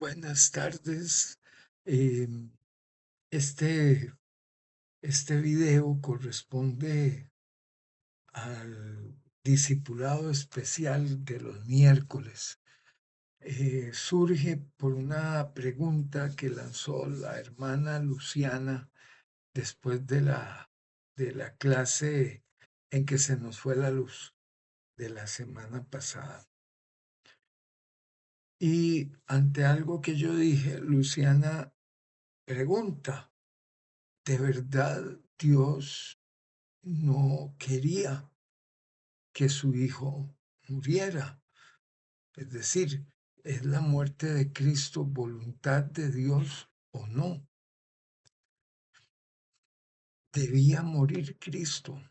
Buenas tardes. Em, este, este video corresponde al discipulado especial de los miércoles. Surge por una pregunta que lanzó la hermana Luciana después de la clase en que se nos fue la luz de la semana pasada. Y ante algo que yo dije, Luciana pregunta, ¿de verdad Dios no quería que su hijo muriera? Es decir, ¿es la muerte de Cristo voluntad de Dios o no? ¿Debía morir Cristo?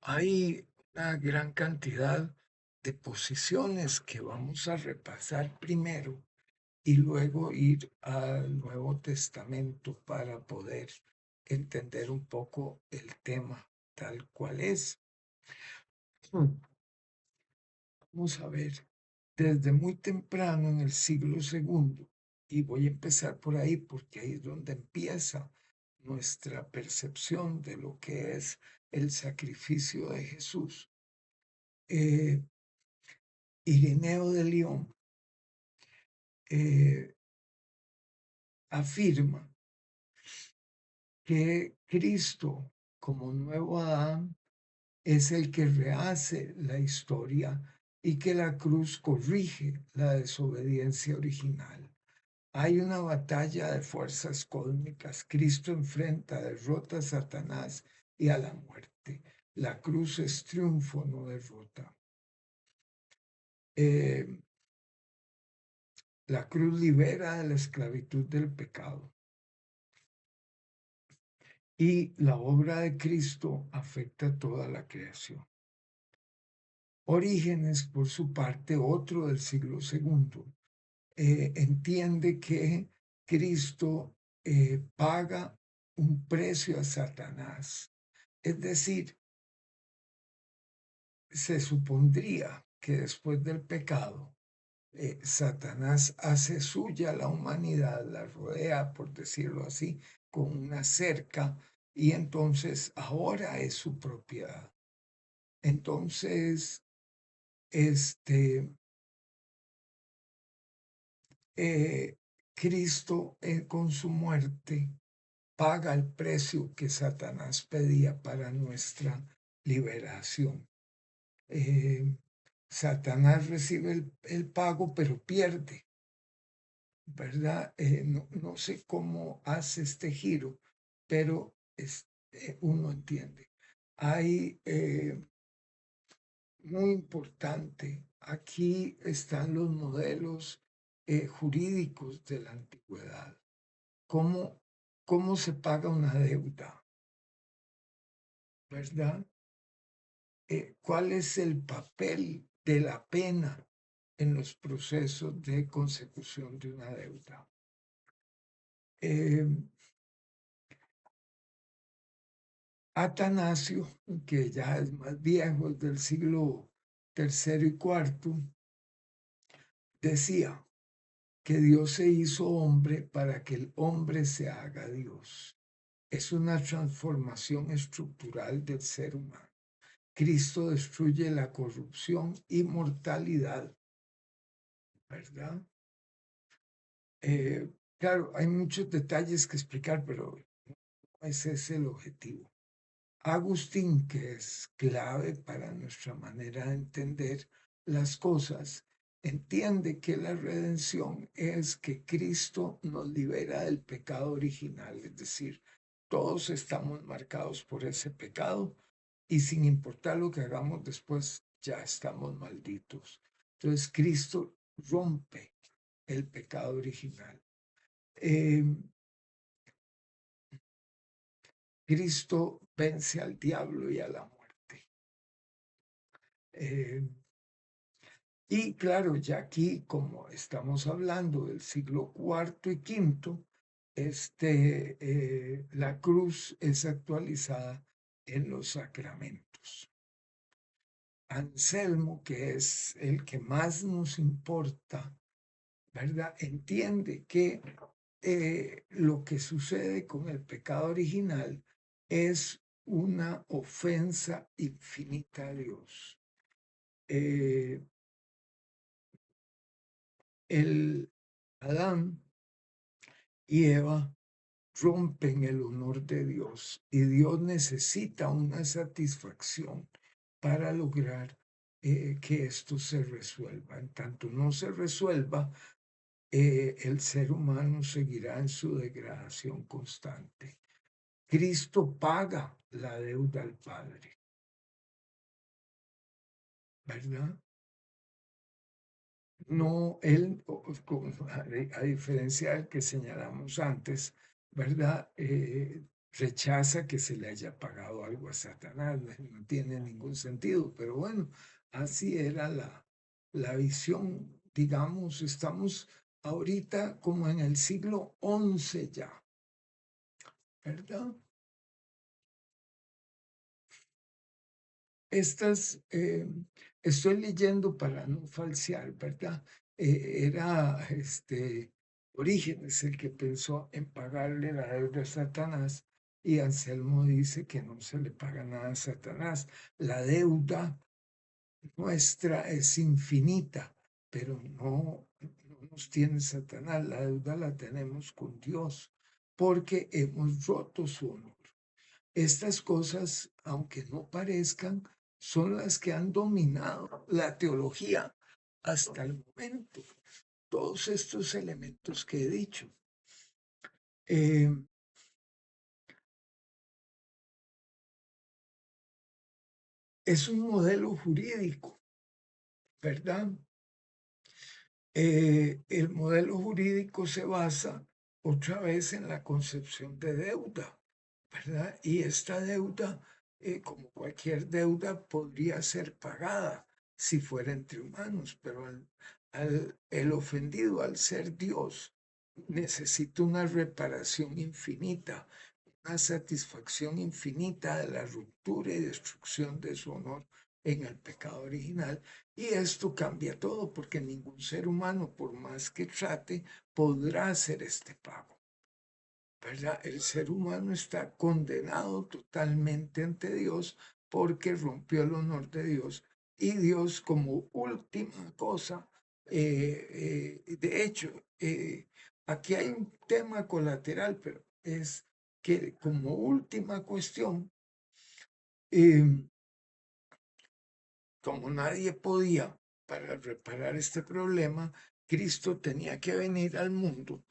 Hay una gran cantidad de posiciones que vamos a repasar primero y luego ir al Nuevo Testamento para poder entender un poco el tema tal cual es. Vamos a ver, desde muy temprano en el siglo II, y voy a empezar por ahí porque ahí es donde empieza nuestra percepción de lo que es el sacrificio de Jesús. Eh, Ireneo de León eh, afirma que Cristo, como nuevo Adán, es el que rehace la historia y que la cruz corrige la desobediencia original. Hay una batalla de fuerzas cósmicas. Cristo enfrenta, derrota a Satanás y a la muerte. La cruz es triunfo, no derrota. Eh, la cruz libera de la esclavitud del pecado. Y la obra de Cristo afecta a toda la creación. Orígenes, por su parte, otro del siglo II, entiende que Cristo paga un precio a Satanás. Es decir, se supondría que después del pecado, Satanás hace suya la humanidad, la rodea, por decirlo así, con una cerca, y entonces ahora es su propiedad. Entonces, este, Cristo con su muerte paga el precio que Satanás pedía para nuestra liberación. Satanás recibe el pago, pero pierde, ¿verdad? No sé cómo hace este giro, pero uno entiende. Hay, muy importante, aquí están los modelos jurídicos de la antigüedad. ¿Cómo, cómo se paga una deuda? ¿Verdad? ¿Cuál es el papel de la pena en los procesos de consecución de una deuda? Eh, Atanasio, que ya es más viejo, es del siglo III y IV, decía que Dios se hizo hombre para que el hombre se haga Dios. Es una transformación estructural del ser humano. Cristo destruye la corrupción y mortalidad, ¿verdad? Claro, hay muchos detalles que explicar, pero ese es el objetivo. Agustín, que es clave para nuestra manera de entender las cosas, entiende que la redención es que Cristo nos libera del pecado original, es decir, todos estamos marcados por ese pecado y sin importar lo que hagamos después, ya estamos malditos. Entonces, Cristo rompe el pecado original. Eh, Cristo vence al diablo y a la muerte. Eh, y claro, ya aquí, como estamos hablando del siglo IV y V, la cruz es actualizada en los sacramentos. Anselmo, que es el que más nos importa ¿verdad? Entiende que lo que sucede con el pecado original es una ofensa infinita a Dios. Eh, el Adán y Eva rompen el honor de Dios y Dios necesita una satisfacción para lograr que esto se resuelva. En tanto no se resuelva, el ser humano seguirá en su degradación constante. Cristo paga la deuda al Padre, ¿verdad? No, él, a diferencia del que señalamos antes, ¿verdad? Rechaza que se le haya pagado algo a Satanás, no tiene ningún sentido, pero bueno, así era la visión, digamos, estamos ahorita como en el siglo XI ya, ¿verdad? Estas, estoy leyendo para no falsear, ¿verdad? Era Orígenes el que pensó en pagarle la deuda a Satanás y Anselmo dice que no se le paga nada a Satanás. La deuda nuestra es infinita, pero no nos tiene Satanás. La deuda la tenemos con Dios porque hemos roto su honor. Estas cosas, aunque no parezcan, son las que han dominado la teología hasta el momento. Todos estos elementos que he dicho. Eh, es un modelo jurídico, ¿verdad? El modelo jurídico se basa otra vez en la concepción de deuda, ¿verdad? Y esta deuda, como cualquier deuda, podría ser pagada si fuera entre humanos, pero el ofendido, al ser Dios, necesita una reparación infinita, una satisfacción infinita de la ruptura y destrucción de su honor en el pecado original. Y esto cambia todo, porque ningún ser humano, por más que trate, podrá hacer este pago. ¿Verdad? El ser humano está condenado totalmente ante Dios porque rompió el honor de Dios y Dios como última cosa, de hecho, aquí hay un tema colateral, pero es que como última cuestión, eh, como nadie podía para reparar este problema, Cristo tenía que venir al mundo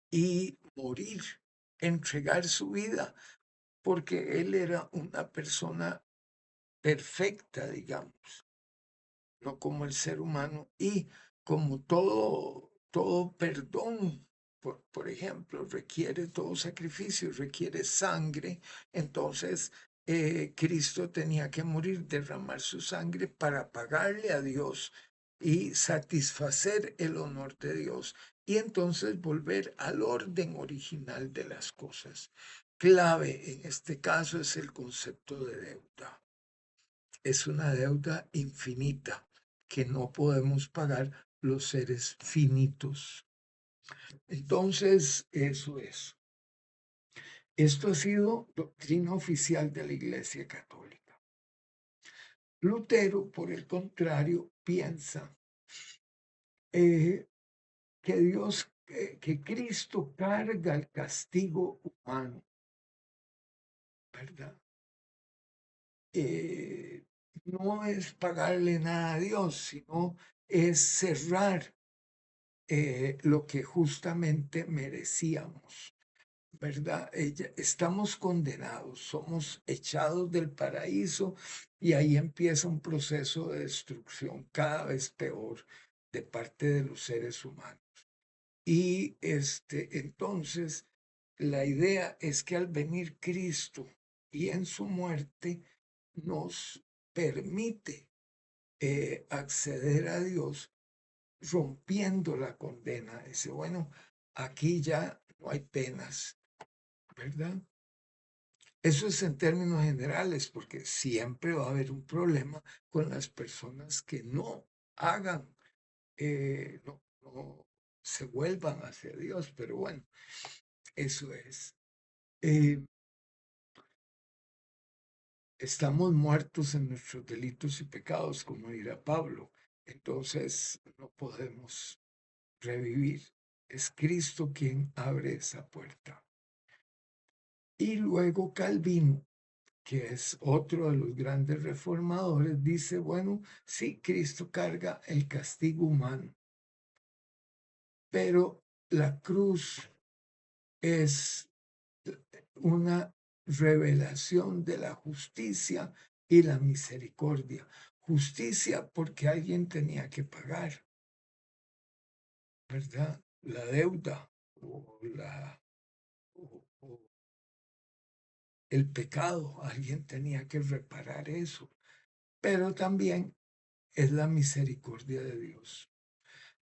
y morir, entregar su vida porque él era una persona perfecta, digamos, no como el ser humano, y como todo perdón, por ejemplo, requiere todo sacrificio, requiere sangre, entonces Cristo tenía que morir, derramar su sangre para pagarle a Dios y satisfacer el honor de Dios y entonces volver al orden original de las cosas. Clave en este caso es el concepto de deuda. Es una deuda infinita que no podemos pagar los seres finitos. Entonces, eso es. Esto ha sido doctrina oficial de la Iglesia Católica. Lutero, por el contrario, piensa que Dios, que Cristo carga el castigo humano, ¿verdad? No es pagarle nada a Dios, sino es cerrar lo que justamente merecíamos, ¿verdad? Estamos condenados, somos echados del paraíso y ahí empieza un proceso de destrucción cada vez peor de parte de los seres humanos. Y entonces la idea es que al venir Cristo y en su muerte nos permite acceder a Dios rompiendo la condena. Dice, bueno, aquí ya no hay penas, ¿verdad? Eso es en términos generales, porque siempre va a haber un problema con las personas que no hagan, no se vuelvan hacia Dios, pero bueno, eso es. Eh, Estamos muertos en nuestros delitos y pecados, como dirá Pablo, entonces no podemos revivir. Es Cristo quien abre esa puerta. Y luego Calvino, que es otro de los grandes reformadores, dice, bueno, sí, Cristo carga el castigo humano, pero la cruz es una revelación de la justicia y la misericordia. Justicia porque alguien tenía que pagar, ¿verdad? La deuda o, o el pecado, alguien tenía que reparar eso, pero también es la misericordia de Dios.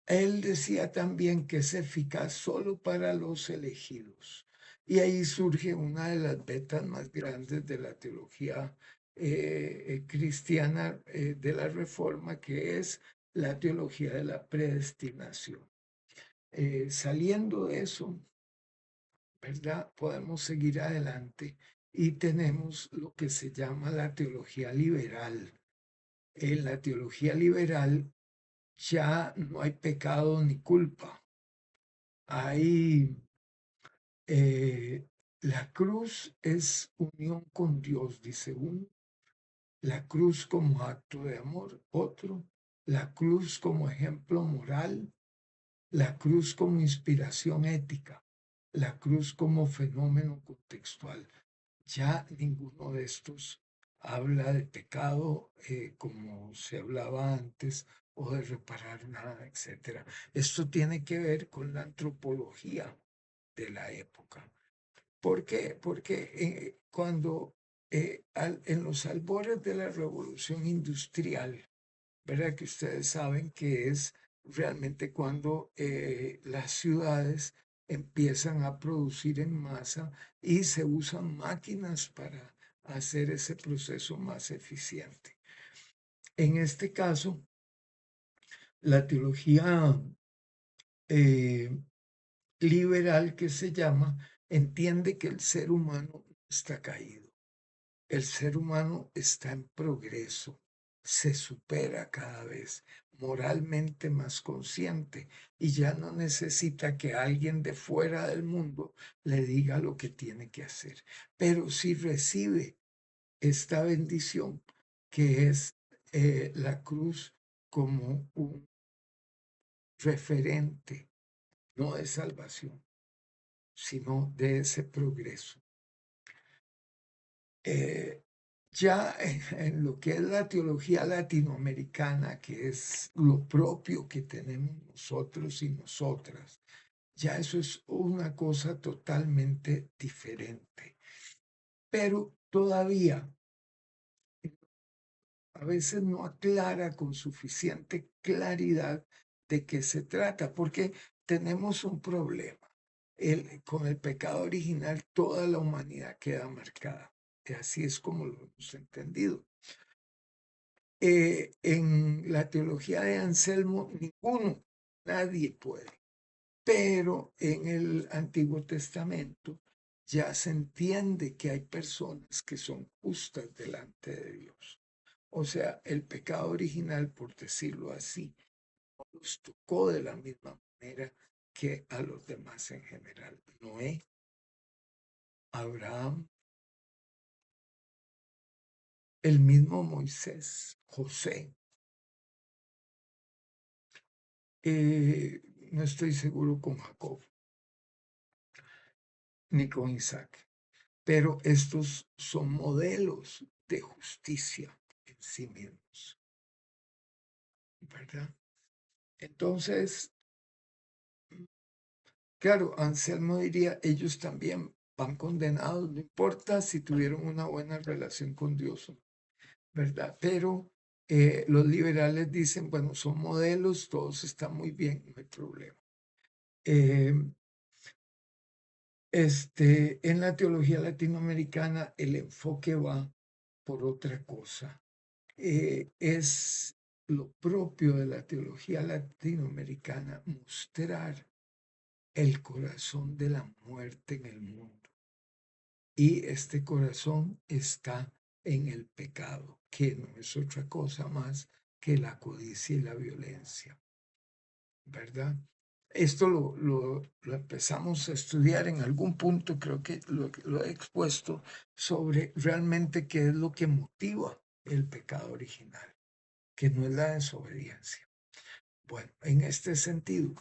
Él decía también que es eficaz solo para los elegidos. Y ahí surge una de las vetas más grandes de la teología cristiana de la Reforma, que es la teología de la predestinación. Saliendo de eso, ¿verdad? Podemos seguir adelante y tenemos lo que se llama la teología liberal. En la teología liberal ya no hay pecado ni culpa. Hay la cruz es unión con Dios, dice uno, la cruz como acto de amor, otro, la cruz como ejemplo moral, la cruz como inspiración ética, la cruz como fenómeno contextual. Ya ninguno de estos habla de pecado como se hablaba antes o de reparar nada, etc. Esto tiene que ver con la antropología de la época. ¿Por qué? Porque cuando en los albores de la revolución industrial, ¿verdad? Que ustedes saben que es realmente cuando las ciudades empiezan a producir en masa y se usan máquinas para hacer ese proceso más eficiente. En este caso, la teología eh, liberal que se llama entiende que el ser humano está caído. El ser humano está en progreso, se supera cada vez, moralmente más consciente y ya no necesita que alguien de fuera del mundo le diga lo que tiene que hacer. Pero si recibe esta bendición que es la cruz como un referente, no de salvación, sino de ese progreso. Eh, ya en lo que es la teología latinoamericana, que es lo propio que tenemos nosotros y nosotras, ya eso es una cosa totalmente diferente. Pero todavía a veces no aclara con suficiente claridad de qué se trata, porque tenemos un problema. Con el pecado original toda la humanidad queda marcada. Y así es como lo hemos entendido. En la teología de Anselmo, ninguno, nadie puede. Pero en el Antiguo Testamento ya se entiende que hay personas que son justas delante de Dios. O sea, el pecado original, por decirlo así, no los tocó de la misma manera que a los demás en general. Noé, Abraham, el mismo Moisés, José. No estoy seguro con Jacob ni con Isaac, pero estos son modelos de justicia en sí mismos, ¿verdad? Entonces, claro, Anselmo diría, ellos también van condenados, no importa si tuvieron una buena relación con Dios, ¿verdad? Pero los liberales dicen, bueno, son modelos, todos están muy bien, no hay problema. En la teología latinoamericana el enfoque va por otra cosa. Es lo propio de la teología latinoamericana, mostrar el corazón de la muerte en el mundo. Y este corazón está en el pecado, que no es otra cosa más que la codicia y la violencia, ¿verdad? Esto lo empezamos a estudiar en algún punto, creo que lo he expuesto, sobre realmente qué es lo que motiva el pecado original, que no es la desobediencia. Bueno, en este sentido,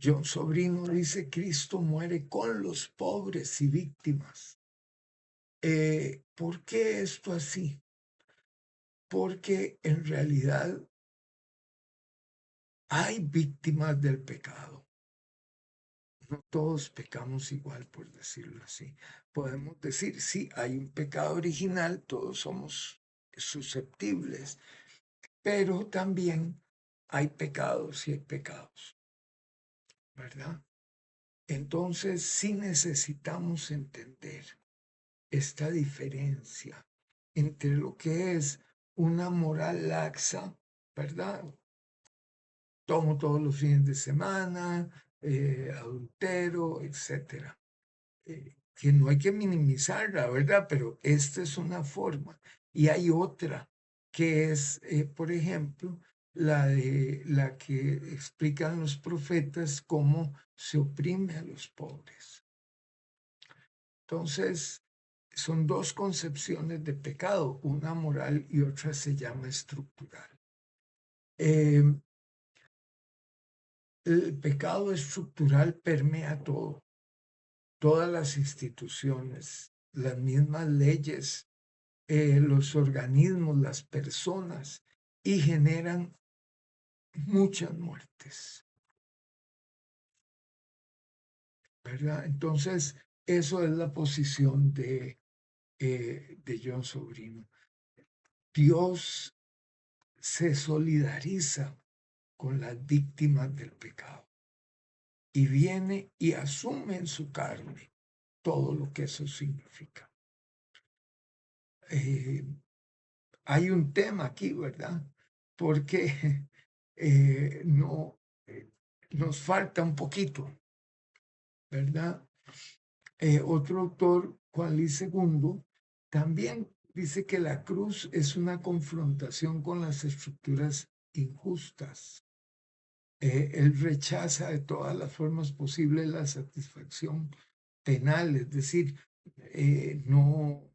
John Sobrino dice, Cristo muere con los pobres y víctimas. ¿Por qué esto así? Porque en realidad hay víctimas del pecado. No todos pecamos igual, por decirlo así. Podemos decir, sí, hay un pecado original, todos somos susceptibles, pero también hay pecados y hay pecados, ¿verdad? Entonces, sí necesitamos entender esta diferencia entre lo que es una moral laxa, ¿verdad? Tomo todos los fines de semana, adultero, etcétera. Que no hay que minimizarla, ¿verdad? Pero esta es una forma. Y hay otra, que es, por ejemplo, la que explican los profetas cómo se oprime a los pobres. Entonces, son dos concepciones de pecado, una moral y otra se llama estructural. El pecado estructural permea todo, todas las instituciones, las mismas leyes, los organismos, las personas, y generan muchas muertes, ¿verdad? Entonces, eso es la posición de John Sobrino. Dios se solidariza con las víctimas del pecado y viene y asume en su carne todo lo que eso significa. Hay un tema aquí, ¿verdad? Porque no nos falta un poquito, ¿verdad? Otro autor, Juan Luis II, también dice que la cruz es una confrontación con las estructuras injustas. Él rechaza de todas las formas posibles la satisfacción penal, es decir, no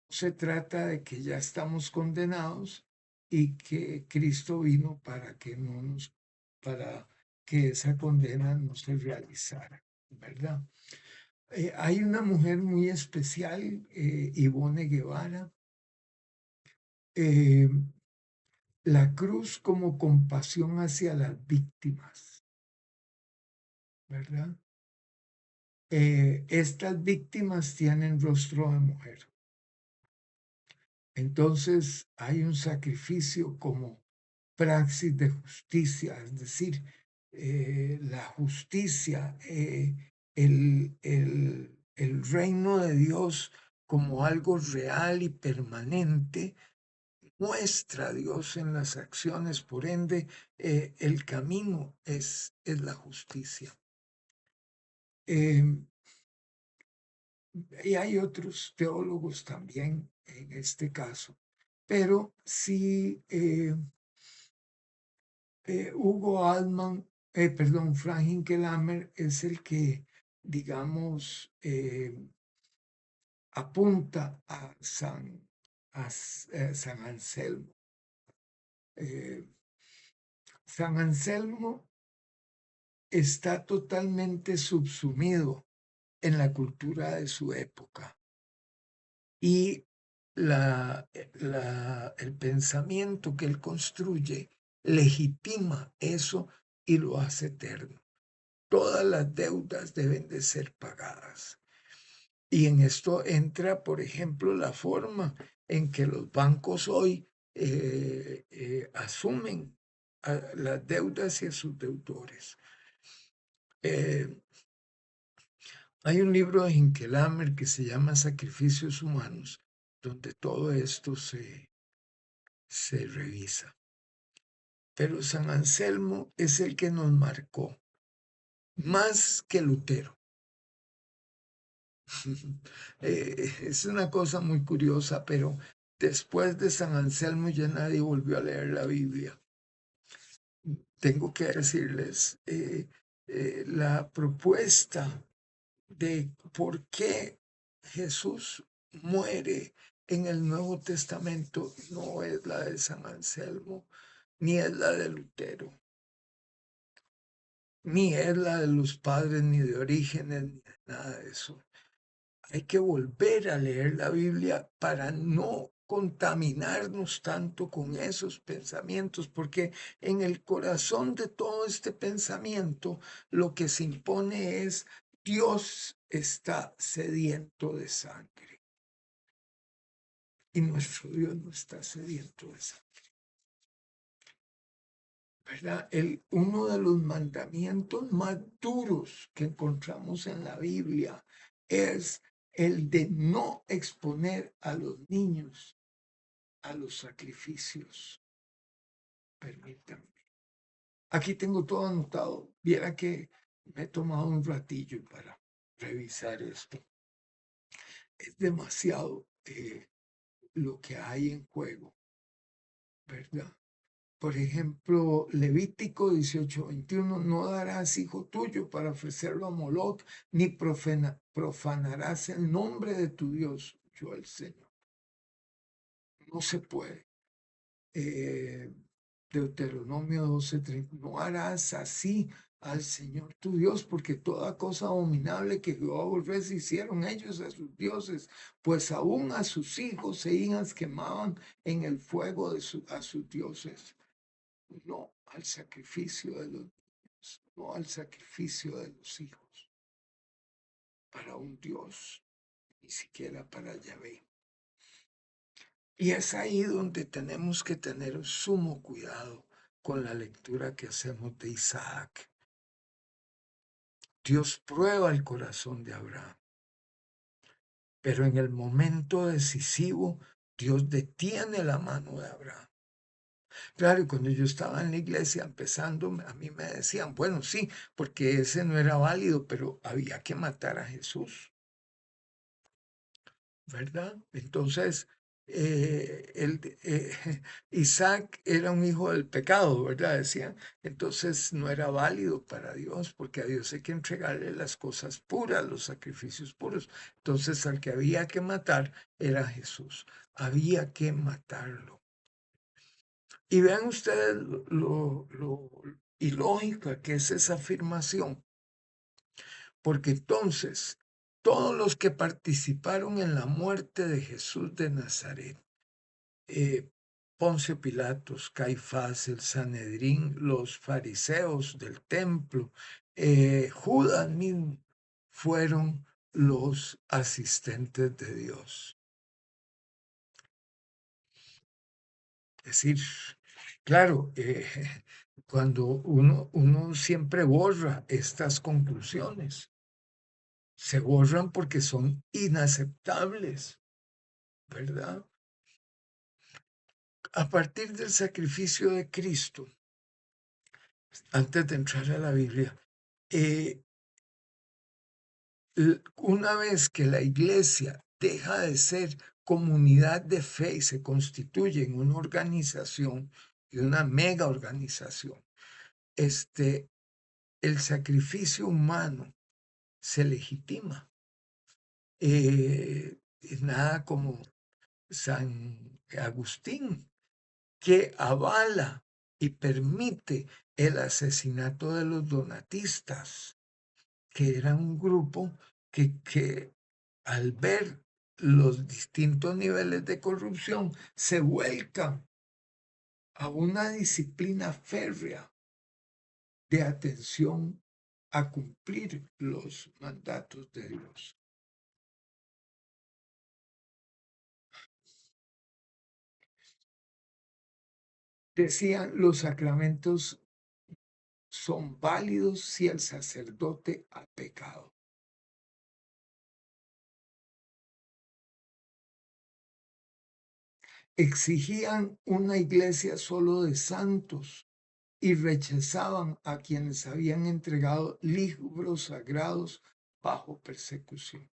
se trata de que ya estamos condenados y que Cristo vino para que no nos, para que esa condena no se realizara, ¿verdad? Hay una mujer muy especial, Ivone Guevara, eh, la cruz como compasión hacia las víctimas, ¿verdad? Estas víctimas tienen rostro de mujer. Entonces hay un sacrificio como praxis de justicia, es decir, la justicia, el reino de Dios como algo real y permanente, muestra a Dios en las acciones, por ende, el camino es la justicia. Y hay otros teólogos también en este caso, pero sí Hugo Altman, perdón, Frank Hinkelhammer es el que, digamos, apunta a San Anselmo. San Anselmo está totalmente subsumido en la cultura de su época y el pensamiento que él construye legitima eso y lo hace eterno. Todas las deudas deben de ser pagadas. Y en esto entra, por ejemplo, la forma en que los bancos hoy asumen las deudas y a sus deudores. Hay un libro de Hinkelhammer que se llama Sacrificios Humanos, donde todo esto se revisa. Pero San Anselmo es el que nos marcó, más que Lutero. Es una cosa muy curiosa, pero después de San Anselmo ya nadie volvió a leer la Biblia. Tengo que decirles, la propuesta de por qué Jesús muere en el Nuevo Testamento no es la de San Anselmo, ni es la de Lutero, ni es la de los padres, ni de Orígenes, ni de nada de eso. Hay que volver a leer la Biblia para no contaminarnos tanto con esos pensamientos, porque en el corazón de todo este pensamiento lo que se impone es: Dios está sediento de sangre y nuestro Dios no está sediento de sangre. ¿Verdad? Uno de los mandamientos más duros que encontramos en la Biblia es el de no exponer a los niños a los sacrificios. Permítanme. Aquí tengo todo anotado. Viera que me he tomado un ratillo para revisar esto. Es demasiado lo que hay en juego, ¿verdad? Por ejemplo, Levítico 18:21, no darás hijo tuyo para ofrecerlo a Moloc, ni profanarás el nombre de tu Dios, yo el Señor. No se puede. Deuteronomio 12:30, no harás así al Señor tu Dios, porque toda cosa abominable que Jehová aborrece hicieron ellos a sus dioses, pues aún a sus hijos e hijas quemaban en el fuego a sus dioses. No al sacrificio de los niños, no al sacrificio de los hijos, para un Dios, ni siquiera para Yahvé. Y es ahí donde tenemos que tener sumo cuidado con la lectura que hacemos de Isaac. Dios prueba el corazón de Abraham, pero en el momento decisivo, Dios detiene la mano de Abraham. Claro, y cuando yo estaba en la iglesia empezando, a mí me decían, bueno, sí, porque ese no era válido, pero había que matar a Jesús, ¿verdad? Entonces, Isaac era un hijo del pecado, ¿verdad? Decían. Entonces no era válido para Dios, porque a Dios hay que entregarle las cosas puras, los sacrificios puros. Entonces al que había que matar era Jesús. Había que matarlo. Y vean ustedes lo ilógica que es esa afirmación, porque entonces todos los que participaron en la muerte de Jesús de Nazaret, Poncio Pilatos, Caifás, el Sanedrín, los fariseos del templo, Judas mismo, fueron los asistentes de Dios. Es decir, claro, cuando uno siempre borra estas conclusiones, se borran porque son inaceptables, ¿verdad? A partir del sacrificio de Cristo, antes de entrar a la Biblia, una vez que la iglesia deja de ser comunidad de fe y se constituye en una organización y una mega organización, el sacrificio humano se legitima. Nada como San Agustín, que avala y permite el asesinato de los donatistas, que eran un grupo que al ver los distintos niveles de corrupción se vuelcan a una disciplina férrea de atención a cumplir los mandatos de Dios. Decían, los sacramentos son válidos si el sacerdote ha pecado. exigían una iglesia solo de santos y rechazaban a quienes habían entregado libros sagrados bajo persecución.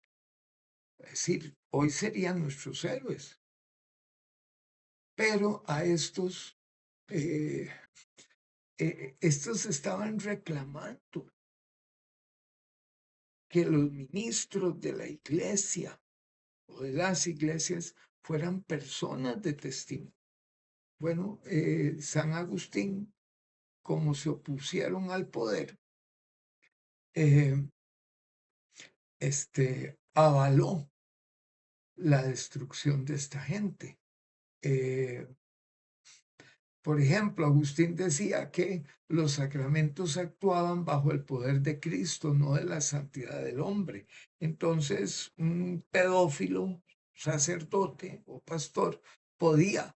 Es decir, hoy serían nuestros héroes, pero a eh, estos estaban reclamando que los ministros de la iglesia o de las iglesias fueran personas de testimonio. Bueno, San Agustín, como se opusieron al poder, eh, avaló la destrucción de esta gente. Por ejemplo, Agustín decía que los sacramentos actuaban bajo el poder de Cristo, no de la santidad del hombre. Entonces, un pedófilo, sacerdote o pastor podía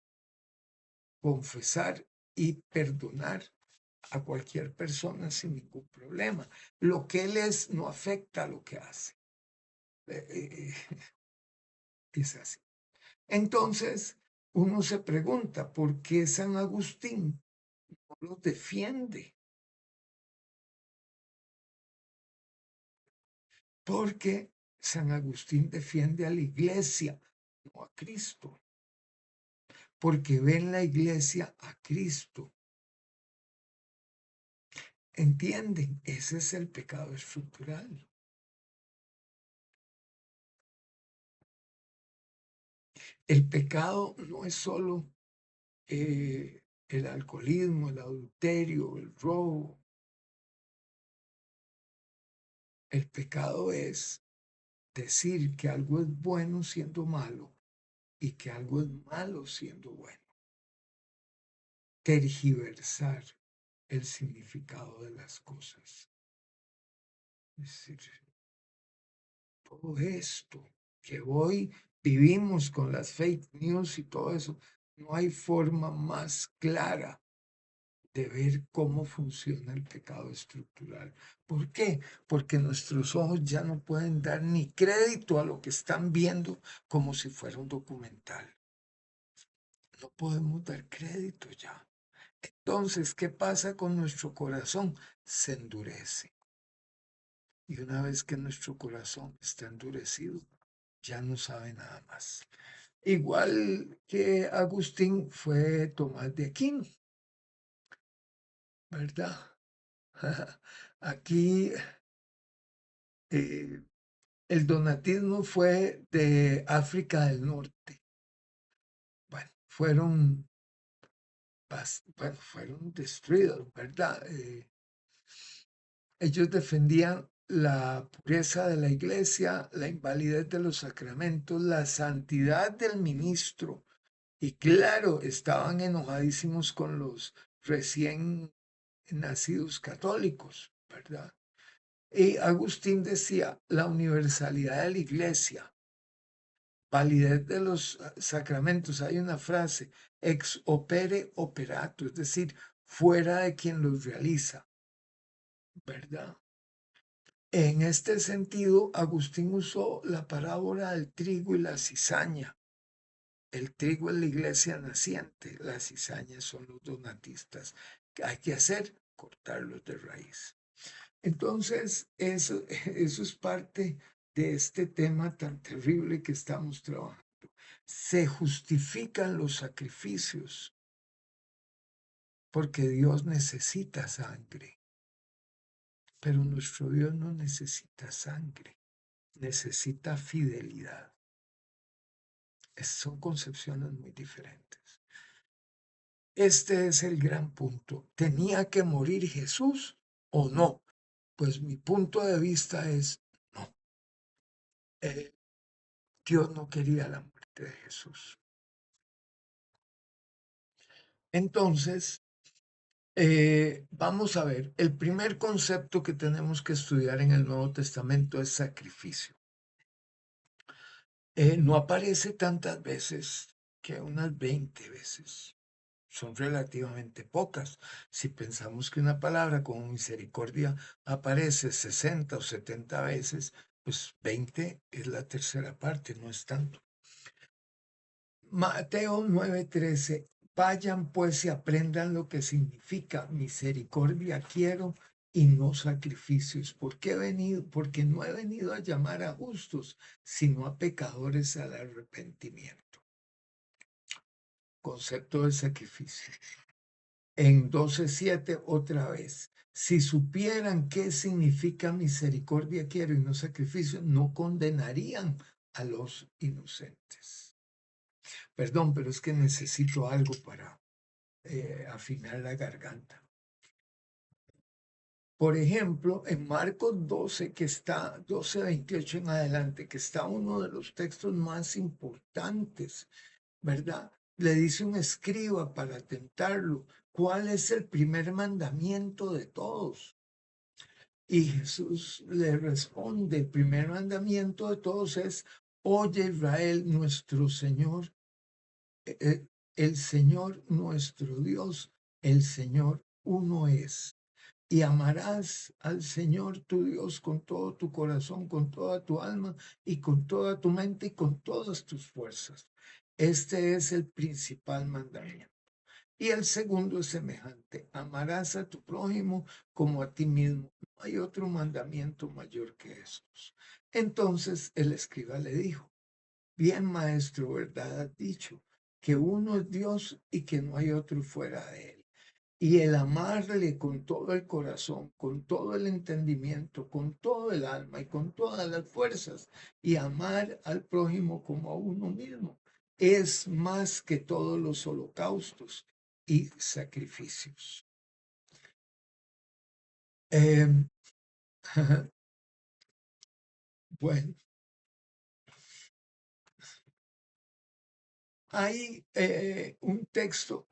confesar y perdonar a cualquier persona sin ningún problema. Lo que él es no afecta a lo que hace. Es así. Entonces, uno se pregunta, ¿por qué San Agustín no los defiende? Porque San Agustín defiende a la iglesia, no a Cristo. Porque ve en la iglesia a Cristo. ¿Entienden? Ese es el pecado estructural. El pecado no es solo el alcoholismo, el adulterio, el robo. El pecado es decir que algo es bueno siendo malo y que algo es malo siendo bueno. Tergiversar el significado de las cosas. Es decir, todo esto que hoy vivimos con las fake news y todo eso, no hay forma más clara de ver cómo funciona el pecado estructural. ¿Por qué? Porque nuestros ojos ya no pueden dar ni crédito a lo que están viendo como si fuera un documental. No podemos dar crédito ya. Entonces, ¿qué pasa con nuestro corazón? Se endurece. Y una vez que nuestro corazón está endurecido, ya no sabe nada más. Igual que Agustín fue Tomás de Aquino, ¿verdad? Aquí eh, el donatismo fue de África del Norte. Bueno, fueron destruidos, ¿verdad? Ellos defendían la pureza de la iglesia, la invalidez de los sacramentos, la santidad del ministro. Y claro, estaban enojadísimos con los recién nacidos católicos, ¿verdad? Y Agustín decía, la universalidad de la iglesia, validez de los sacramentos. Hay una frase, ex opere operato, es decir, fuera de quien los realiza, ¿verdad? En este sentido, Agustín usó la parábola del trigo y la cizaña. El trigo es la iglesia naciente, las cizañas son los donatistas. ¿Qué hay que hacer? Cortarlos de raíz. Entonces, eso es parte de este tema tan terrible que estamos trabajando. Se justifican los sacrificios porque Dios necesita sangre, pero nuestro Dios no necesita sangre, necesita fidelidad. Son concepciones muy diferentes. Este es el gran punto. ¿Tenía que morir Jesús o no? Pues mi punto de vista es no. Eh, Dios no quería la muerte de Jesús. Entonces, vamos a ver, el primer concepto que tenemos que estudiar en el Nuevo Testamento es sacrificio. No aparece tantas veces, que unas 20 veces. Son relativamente pocas. Si pensamos que una palabra como misericordia aparece 60 o 70 veces, pues 20 es la tercera parte, no es tanto. Mateo 9:13. Vayan pues y aprendan lo que significa misericordia quiero y no sacrificios. ¿Por qué he venido? Porque no he venido a llamar a justos, sino a pecadores al arrepentimiento. Concepto de sacrificio. En 12:7 otra vez. Si supieran qué significa misericordia quiero y no sacrificio, no condenarían a los inocentes. Perdón, pero es que necesito algo para afinar la garganta. Por ejemplo, en Marcos 12, que está 12:28 en adelante, que está uno de los textos más importantes, ¿verdad? Le dice un escriba para tentarlo, ¿cuál es el primer mandamiento de todos? Y Jesús le responde, el primer mandamiento de todos es, oye Israel, nuestro Señor, el Señor nuestro Dios, el Señor uno es. Y amarás al Señor tu Dios con todo tu corazón, con toda tu alma y con toda tu mente y con todas tus fuerzas. Este es el principal mandamiento. Y el segundo es semejante, amarás a tu prójimo como a ti mismo. No hay otro mandamiento mayor que estos. Entonces el escriba le dijo, bien maestro, ¿verdad has dicho? Que uno es Dios y que no hay otro fuera de él. Y el amarle con todo el corazón, con todo el entendimiento, con todo el alma y con todas las fuerzas, y amar al prójimo como a uno mismo, es más que todos los holocaustos y sacrificios. Eh, bueno, hay un texto,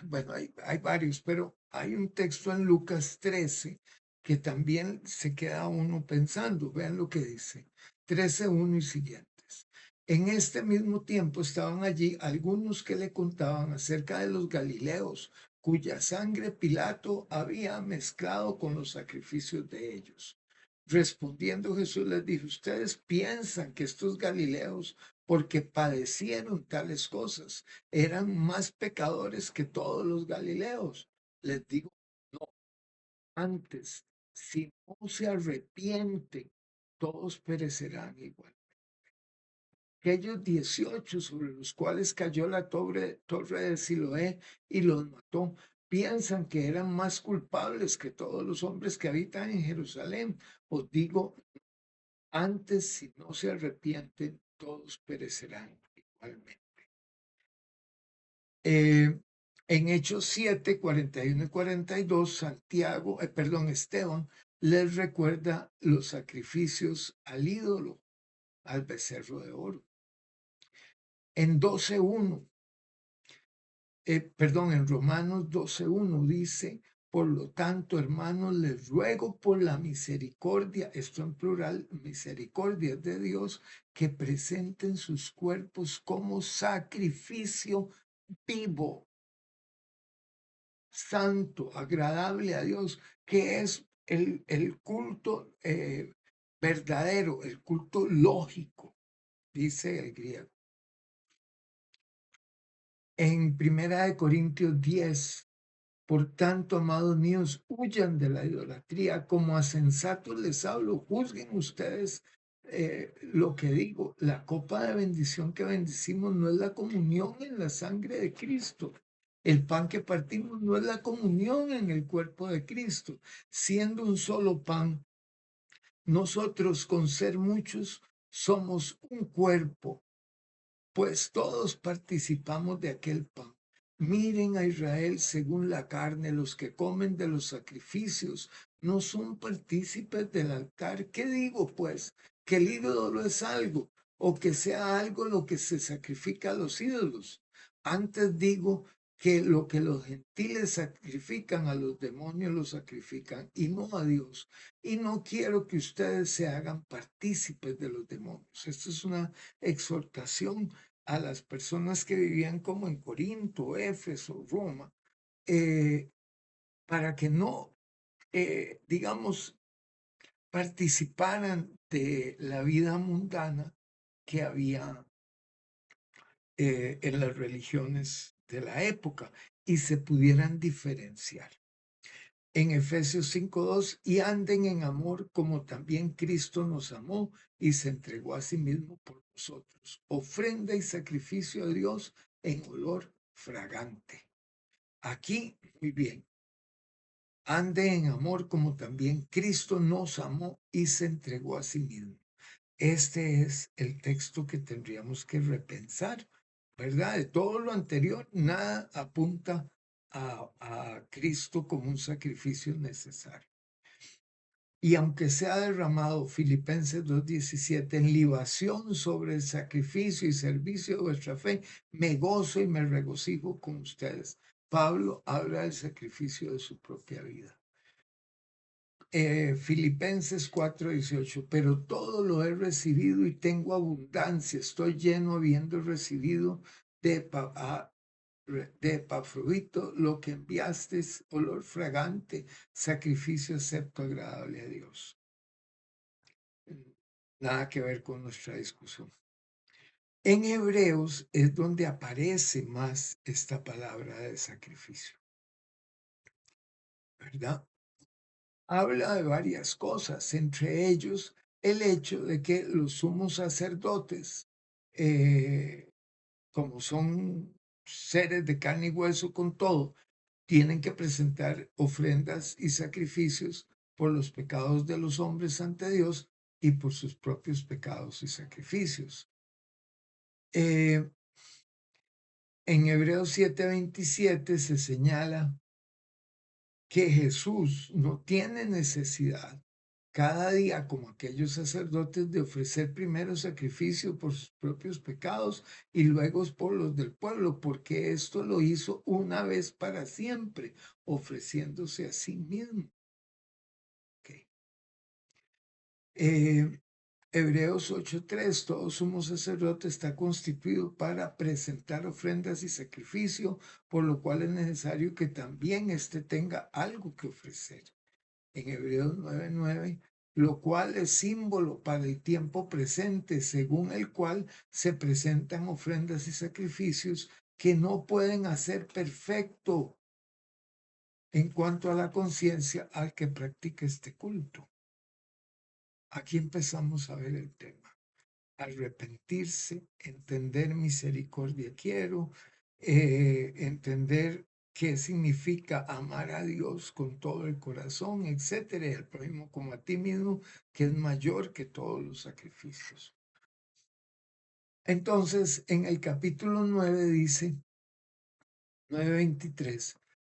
bueno, hay varios, pero hay un texto en Lucas 13 que también se queda uno pensando. Vean lo que dice, 13:1 y siguientes. En este mismo tiempo estaban allí algunos que le contaban acerca de los Galileos, cuya sangre Pilato había mezclado con los sacrificios de ellos. Respondiendo Jesús les dijo, ustedes piensan que estos Galileos porque padecieron tales cosas. Eran más pecadores que todos los galileos. Les digo, no, antes, si no se arrepienten, todos perecerán igual. Aquellos 18 sobre los cuales cayó la torre de Siloé y los mató, piensan que eran más culpables que todos los hombres que habitan en Jerusalén. Os digo, antes, si no se arrepienten, todos perecerán igualmente. Eh, en Hechos 7, 41 y 42, Santiago, perdón, Esteban les recuerda los sacrificios al ídolo, al becerro de oro. En 12:1, perdón, en Romanos 12:1 dice, por lo tanto, hermanos, les ruego por la misericordia, esto en plural, misericordia de Dios, que presenten sus cuerpos como sacrificio vivo, santo, agradable a Dios, que es el culto verdadero, el culto lógico, dice el griego. En Primera de Corintios 10, por tanto, amados míos, huyan de la idolatría, como a sensatos les hablo, juzguen ustedes lo que digo. La copa de bendición que bendecimos no es la comunión en la sangre de Cristo. El pan que partimos no es la comunión en el cuerpo de Cristo. Siendo un solo pan, nosotros con ser muchos somos un cuerpo, pues todos participamos de aquel pan. Miren a Israel según la carne, los que comen de los sacrificios no son partícipes del altar. ¿Qué digo pues? ¿Que el ídolo es algo o que sea algo lo que se sacrifica a los ídolos? Antes digo que los gentiles sacrifican a los demonios, los sacrifican y no a Dios. Y no quiero que ustedes se hagan partícipes de los demonios. Esto es una exhortación a las personas que vivían como en Corinto, Éfeso, Roma, eh, para que no, digamos, participaran de la vida mundana que había en las religiones de la época y se pudieran diferenciar. En Efesios 5:2, y anden en amor como también Cristo nos amó y se entregó a sí mismo por nosotros, ofrenda y sacrificio a Dios en olor fragante. Aquí, muy bien, ande en amor como también Cristo nos amó y se entregó a sí mismo. Este es el texto que tendríamos que repensar, ¿verdad? De todo lo anterior, nada apunta a Cristo como un sacrificio necesario. Y aunque sea derramado, Filipenses 2:17, en libación sobre el sacrificio y servicio de vuestra fe, me gozo y me regocijo con ustedes. Pablo habla del sacrificio de su propia vida. Filipenses 4:18, pero todo lo he recibido y tengo abundancia, estoy lleno habiendo recibido de Epafrodito lo que enviaste, olor fragante, sacrificio acepto agradable a Dios. Nada que ver con nuestra discusión. En Hebreos es donde aparece más esta palabra de sacrificio, ¿verdad? Habla de varias cosas, entre ellos el hecho de que los sumos sacerdotes, como son seres de carne y hueso con todo, tienen que presentar ofrendas y sacrificios por los pecados de los hombres ante Dios y por sus propios pecados y sacrificios. En Hebreos 7:27 se señala que Jesús no tiene necesidad cada día, como aquellos sacerdotes, de ofrecer primero sacrificio por sus propios pecados y luego por los del pueblo, porque esto lo hizo una vez para siempre, ofreciéndose a sí mismo. Okay. Hebreos 8:3, todo sumo sacerdote está constituido para presentar ofrendas y sacrificio, por lo cual es necesario que también éste tenga algo que ofrecer. En Hebreos 9:9, lo cual es símbolo para el tiempo presente, según el cual se presentan ofrendas y sacrificios que no pueden hacer perfecto en cuanto a la conciencia al que practica este culto. Aquí empezamos a ver el tema. Arrepentirse, entender misericordia quiero, entender qué significa amar a Dios con todo el corazón, etcétera, y al prójimo como a ti mismo, que es mayor que todos los sacrificios. Entonces, en el capítulo 9 dice, 9:23,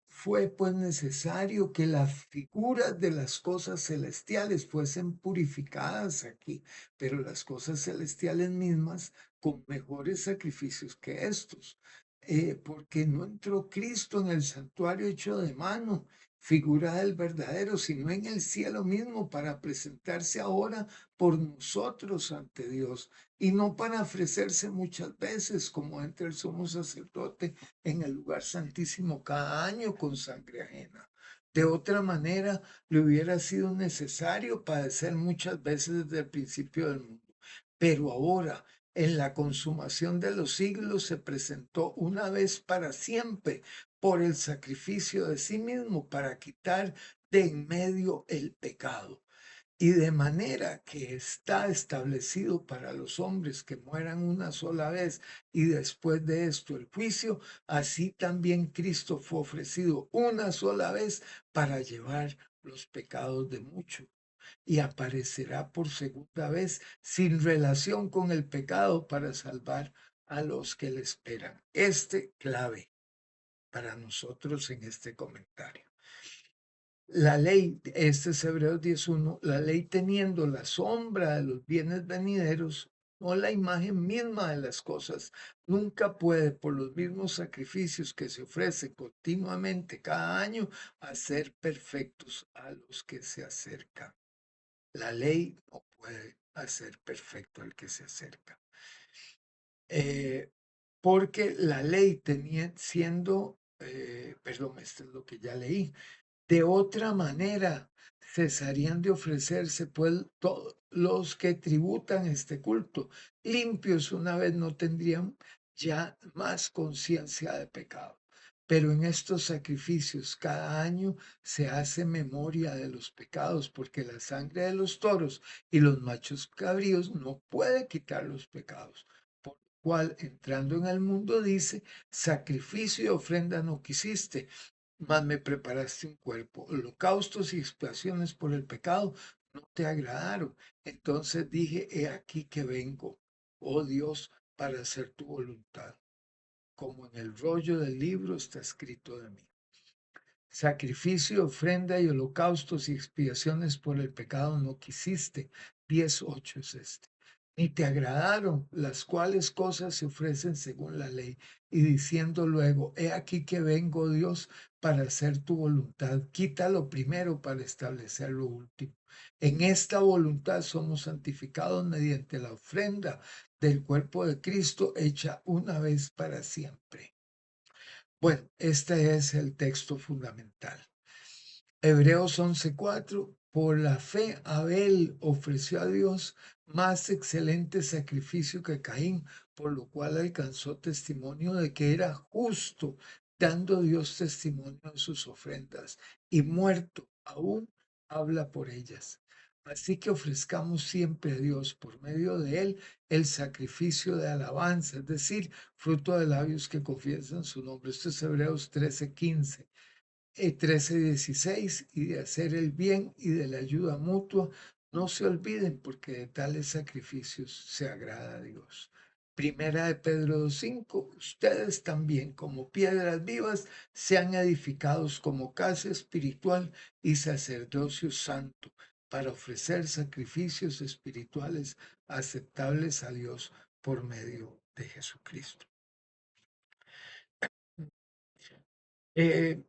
fue pues necesario que las figuras de las cosas celestiales fuesen purificadas aquí, pero las cosas celestiales mismas con mejores sacrificios que estos, porque no entró Cristo en el santuario hecho de mano, figura del verdadero, sino en el cielo mismo para presentarse ahora por nosotros ante Dios y no para ofrecerse muchas veces como entra el sumo sacerdote en el lugar santísimo cada año con sangre ajena. De otra manera, le hubiera sido necesario padecer muchas veces desde el principio del mundo. Pero ahora, en la consumación de los siglos, se presentó una vez para siempre por el sacrificio de sí mismo para quitar de en medio el pecado. Y de manera que está establecido para los hombres que mueran una sola vez y después de esto el juicio, así también Cristo fue ofrecido una sola vez para llevar los pecados de muchos y aparecerá por segunda vez sin relación con el pecado para salvar a los que le esperan. Este clave para nosotros en este comentario. La ley, este es Hebreos 10:1, la ley teniendo la sombra de los bienes venideros, no la imagen misma de las cosas, nunca puede, por los mismos sacrificios que se ofrecen continuamente cada año, hacer perfectos a los que se acercan. La ley no puede hacer perfecto al que se acerca. Porque la ley siendo, perdón, esto es lo que ya leí, de otra manera cesarían de ofrecerse, pues todos los que tributan este culto, limpios una vez no tendrían ya más conciencia de pecado. Pero en estos sacrificios cada año se hace memoria de los pecados, porque la sangre de los toros y los machos cabríos no puede quitar los pecados. Por lo cual, entrando en el mundo, dice, sacrificio y ofrenda no quisiste, mas me preparaste un cuerpo. Holocaustos y expiaciones por el pecado no te agradaron. Entonces dije, he aquí que vengo, oh Dios, para hacer tu voluntad. Como en el rollo del libro está escrito de mí. Sacrificio, ofrenda y holocaustos y expiaciones por el pecado no quisiste. 10:8 es este. Ni te agradaron, las cuales cosas se ofrecen según la ley. Y diciendo luego, he aquí que vengo, Dios, para hacer tu voluntad. Quita lo primero para establecer lo último. En esta voluntad somos santificados mediante la ofrenda del cuerpo de Cristo hecha una vez para siempre. Bueno, este es el texto fundamental. Hebreos 11:4, por la fe Abel ofreció a Dios más excelente sacrificio que Caín, por lo cual alcanzó testimonio de que era justo, dando Dios testimonio de sus ofrendas, y muerto aún habla por ellas. Así que ofrezcamos siempre a Dios por medio de él el sacrificio de alabanza, es decir, fruto de labios que confiesan su nombre. Esto es Hebreos 13:15. 13:16, y de hacer el bien y de la ayuda mutua, no se olviden porque de tales sacrificios se agrada a Dios. Primera de Pedro 2:5, ustedes también como piedras vivas sean edificados como casa espiritual y sacerdocio santo para ofrecer sacrificios espirituales aceptables a Dios por medio de Jesucristo. Eh,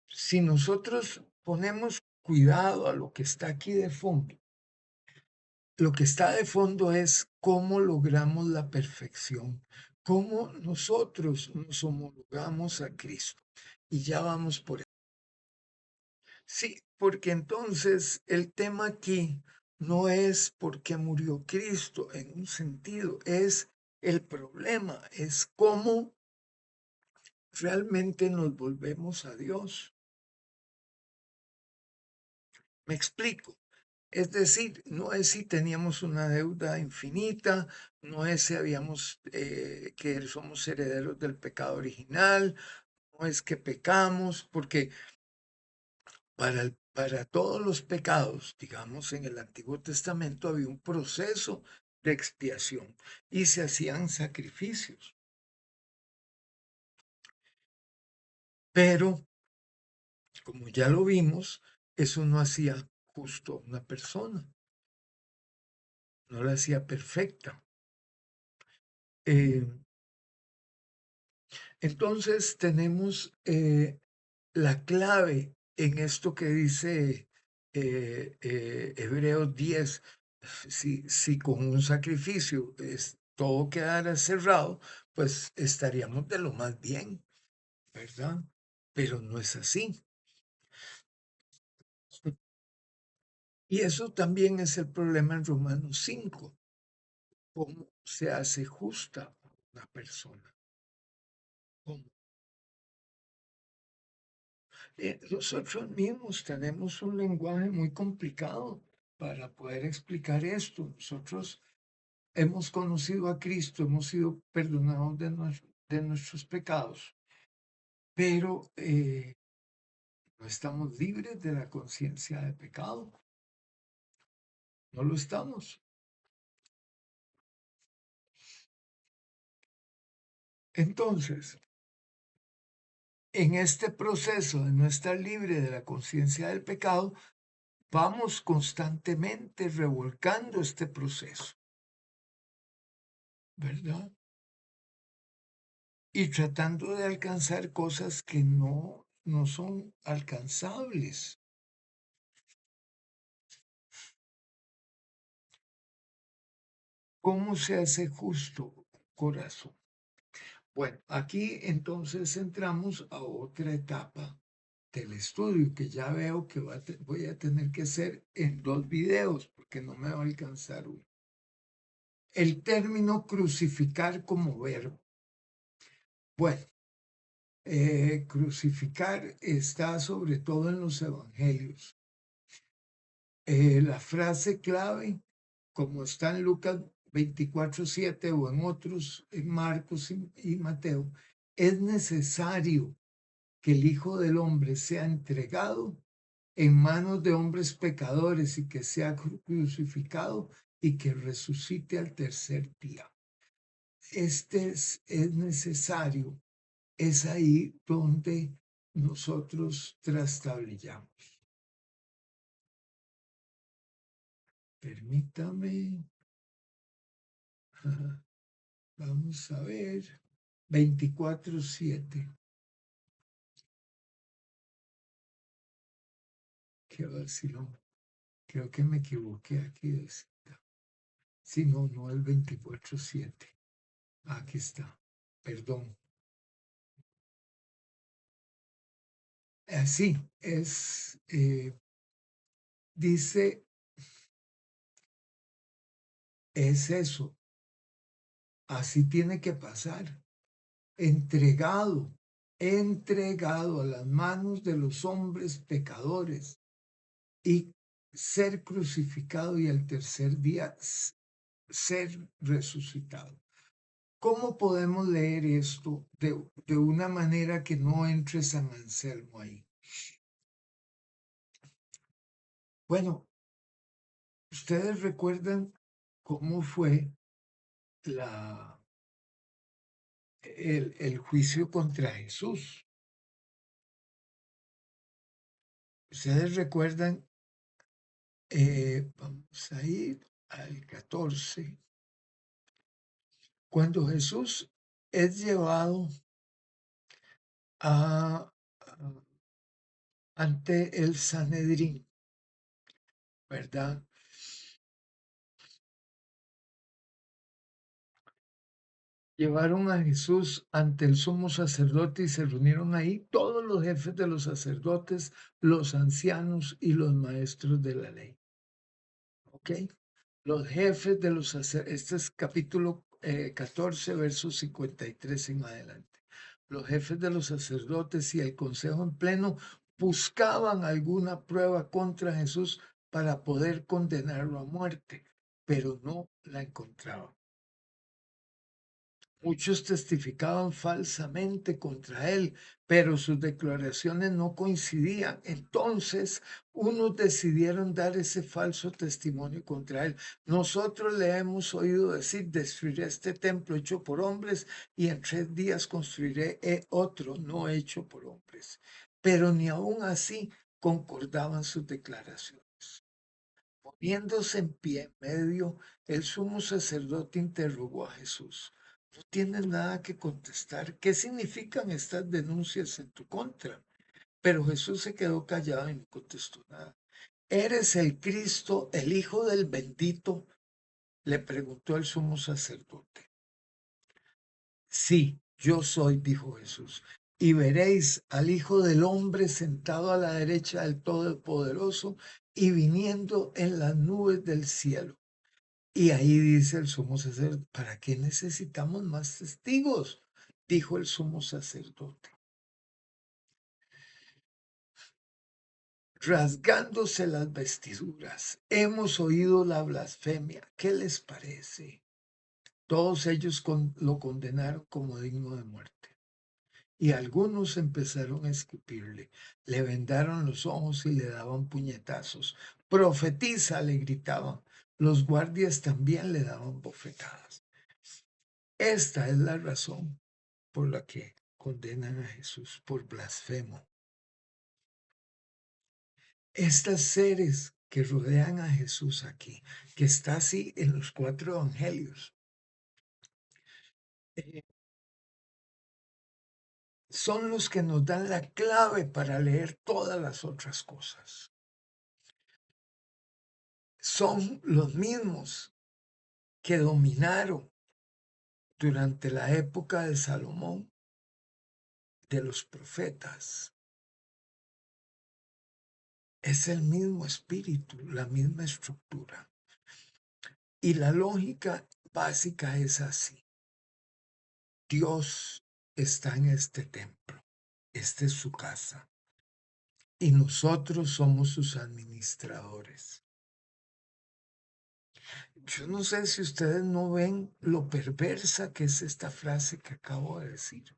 si nosotros ponemos cuidado a lo que está aquí de fondo, lo que está de fondo es cómo logramos la perfección, cómo nosotros nos homologamos a Cristo. Y ya vamos por eso. Sí, porque entonces el tema aquí no es por qué murió Cristo en un sentido, es el problema, es cómo realmente nos volvemos a Dios. Me explico. Es decir, no es si teníamos una deuda infinita, no es si habíamos que somos herederos del pecado original, no es que pecamos, porque para todos los pecados, digamos, en el Antiguo Testamento había un proceso de expiación y se hacían sacrificios. Pero, como ya lo vimos, eso no hacía justo a una persona, no la hacía perfecta. Eh, Entonces tenemos la clave en esto que dice Hebreos 10. Si con un sacrificio todo quedara cerrado, pues estaríamos de lo más bien, ¿verdad? Pero no es así. Y eso también es el problema en Romanos 5. ¿Cómo se hace justa una persona? ¿Cómo? Nosotros mismos tenemos un lenguaje muy complicado para poder explicar esto. Nosotros hemos conocido a Cristo, hemos sido perdonados de nuestros pecados, pero no estamos libres de la conciencia de pecado. No lo estamos. Entonces, en este proceso de no estar libre de la conciencia del pecado, vamos constantemente revolcando este proceso, ¿verdad? Y tratando de alcanzar cosas que no son alcanzables. ¿Cómo se hace justo, corazón? Bueno, aquí entonces entramos a otra etapa del estudio que ya veo que voy a tener que hacer en 2 videos porque no me va a alcanzar uno. el término crucificar como verbo. Bueno, crucificar está sobre todo en los evangelios. La frase clave, como está en Lucas 24:7 o en otros, en Marcos y Mateo, es necesario que el Hijo del Hombre sea entregado en manos de hombres pecadores y que sea crucificado y que resucite al tercer día. Es necesario, es ahí donde nosotros trastabillamos. Permítame. Vamos a ver. 24:7. Qué vacilón. Creo que me equivoqué aquí de cita. Sí, no el 24:7. Aquí está. Perdón. Así es. Dice, es eso. Así tiene que pasar. Entregado a las manos de los hombres pecadores y ser crucificado y al tercer día ser resucitado. ¿Cómo podemos leer esto de una manera que no entre San Anselmo ahí? Bueno, ustedes recuerdan cómo fue el juicio contra Jesús. Ustedes recuerdan, vamos a ir al 14, cuando Jesús es llevado a, ante el Sanedrín, ¿verdad? Llevaron a Jesús ante el sumo sacerdote y se reunieron ahí todos los jefes de los sacerdotes, los ancianos y los maestros de la ley. ¿Ok? Los jefes de los sacerdotes, este es capítulo 14, versos 53 en adelante. Los jefes de los sacerdotes y el consejo en pleno buscaban alguna prueba contra Jesús para poder condenarlo a muerte, pero no la encontraban. Muchos testificaban falsamente contra él, pero sus declaraciones no coincidían. Entonces, unos decidieron dar ese falso testimonio contra él. Nosotros le hemos oído decir, destruiré este templo hecho por hombres y en 3 días construiré otro no hecho por hombres. Pero ni aun así concordaban sus declaraciones. Poniéndose en pie en medio, el sumo sacerdote interrogó a Jesús. ¿No tienes nada que contestar? ¿Qué significan estas denuncias en tu contra? Pero Jesús se quedó callado y no contestó nada. ¿Eres el Cristo, el Hijo del bendito? Le preguntó el sumo sacerdote. Sí, yo soy, dijo Jesús. Y veréis al Hijo del Hombre sentado a la derecha del Todopoderoso y viniendo en las nubes del cielo. Y ahí dice el sumo sacerdote, ¿para qué necesitamos más testigos? Dijo el sumo sacerdote. Rasgándose las vestiduras, hemos oído la blasfemia. ¿Qué les parece? Todos ellos lo condenaron como digno de muerte. Y algunos empezaron a escupirle, le vendaron los ojos y le daban puñetazos. Profetiza, le gritaban. Los guardias también le daban bofetadas. Esta es la razón por la que condenan a Jesús, por blasfemo. Estas seres que rodean a Jesús aquí, que está así en los 4 evangelios, eh, son los que nos dan la clave para leer todas las otras cosas. Son los mismos que dominaron durante la época de Salomón, de los profetas. Es el mismo espíritu, la misma estructura. Y la lógica básica es así. Dios está en este templo. Esta es su casa. Y nosotros somos sus administradores. Yo no sé si ustedes no ven lo perversa que es esta frase que acabo de decir.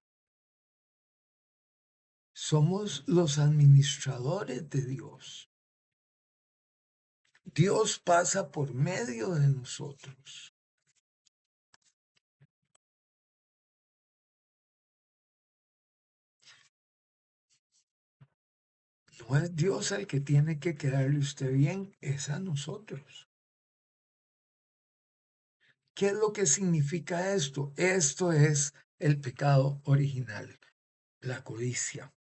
Somos los administradores de Dios. Dios pasa por medio de nosotros. No es Dios el que tiene que quedarle usted bien, es a nosotros. ¿Qué es lo que significa esto? Esto es el pecado original, la codicia,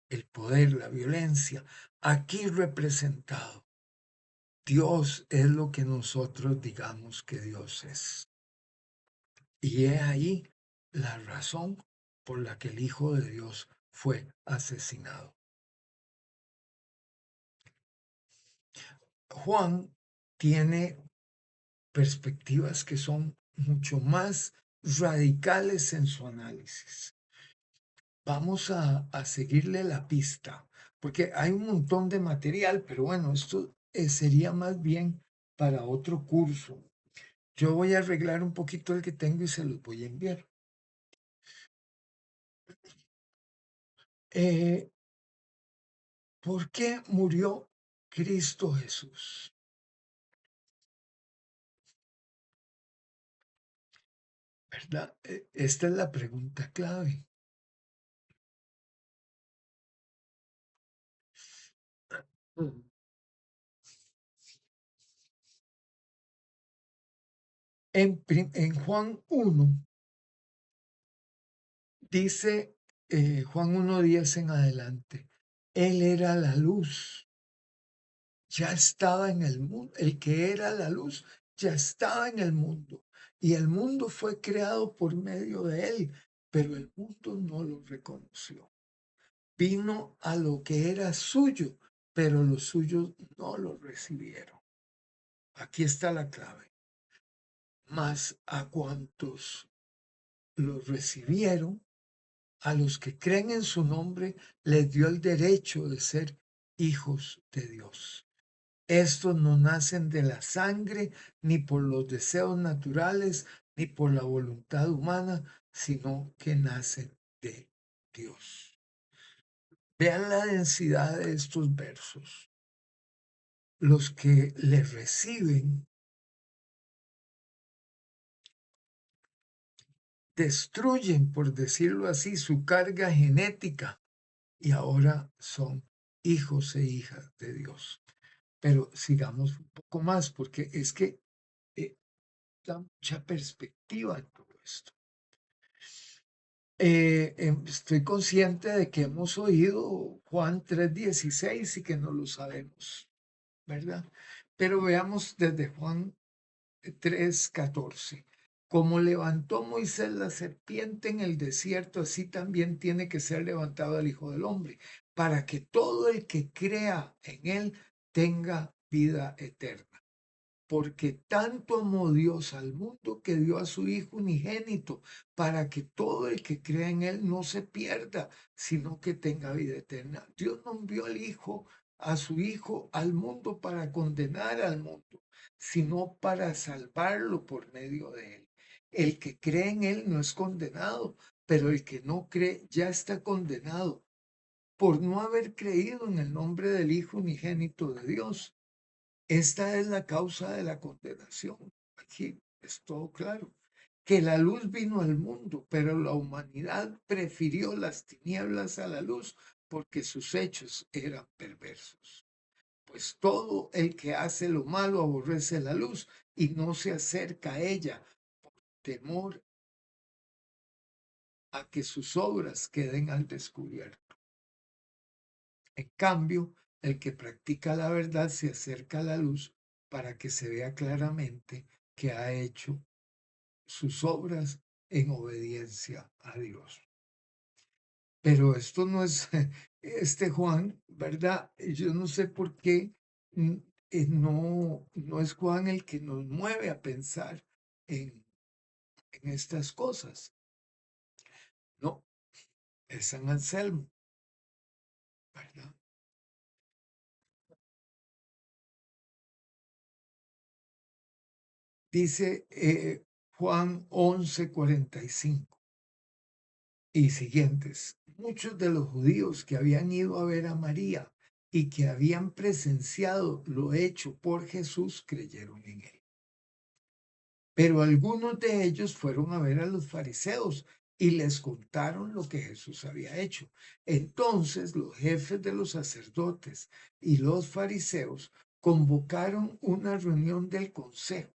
el poder, la violencia, aquí representado. Dios es lo que nosotros digamos que Dios es. Y he ahí la razón por la que el Hijo de Dios fue asesinado. Juan tiene perspectivas que son mucho más radicales en su análisis. Vamos a seguirle la pista, porque hay un montón de material, pero bueno, esto sería más bien para otro curso. Yo voy a arreglar un poquito el que tengo y se los voy a enviar. Eh, ¿Por qué murió Cristo Jesús? ¿Verdad? Esta es la pregunta clave. En Juan 1 dice, Juan 1:10 en adelante, Él era la luz, ya estaba en el mundo, el que era la luz ya estaba en el mundo y el mundo fue creado por medio de Él, pero el mundo no lo reconoció. Vino a lo que era suyo, pero los suyos no lo recibieron. Aquí está la clave. Mas a cuantos los recibieron, a los que creen en su nombre, les dio el derecho de ser hijos de Dios. Estos no nacen de la sangre, ni por los deseos naturales, ni por la voluntad humana, sino que nacen de Dios. Vean la densidad de estos versos. Los que le reciben destruyen, por decirlo así, su carga genética y ahora son hijos e hijas de Dios. Pero sigamos un poco más porque es que eh, da mucha perspectiva en todo esto. Estoy consciente de que hemos oído Juan 3:16 y que no lo sabemos, ¿verdad? Pero veamos desde Juan 3:14. Como levantó Moisés la serpiente en el desierto, así también tiene que ser levantado el Hijo del Hombre, para que todo el que crea en él tenga vida eterna. Porque tanto amó Dios al mundo que dio a su Hijo unigénito, para que todo el que crea en él no se pierda, sino que tenga vida eterna. Dios no envió al Hijo, a su Hijo, al mundo para condenar al mundo, sino para salvarlo por medio de él. El que cree en él no es condenado, pero el que no cree ya está condenado por no haber creído en el nombre del Hijo unigénito de Dios. Esta es la causa de la condenación. Aquí es todo claro. Que la luz vino al mundo, pero la humanidad prefirió las tinieblas a la luz porque sus hechos eran perversos. Pues todo el que hace lo malo aborrece la luz y no se acerca a ella por temor a que sus obras queden al descubierto. En cambio, el que practica la verdad se acerca a la luz para que se vea claramente que ha hecho sus obras en obediencia a Dios. Pero esto no es este Juan, ¿verdad? Yo no sé por qué no es Juan el que nos mueve a pensar en en estas cosas. No, es San Anselmo, ¿verdad? Dice Juan 11:45 y siguientes. Muchos de los judíos que habían ido a ver a María y que habían presenciado lo hecho por Jesús creyeron en él. Pero algunos de ellos fueron a ver a los fariseos y les contaron lo que Jesús había hecho. Entonces los jefes de los sacerdotes y los fariseos convocaron una reunión del consejo.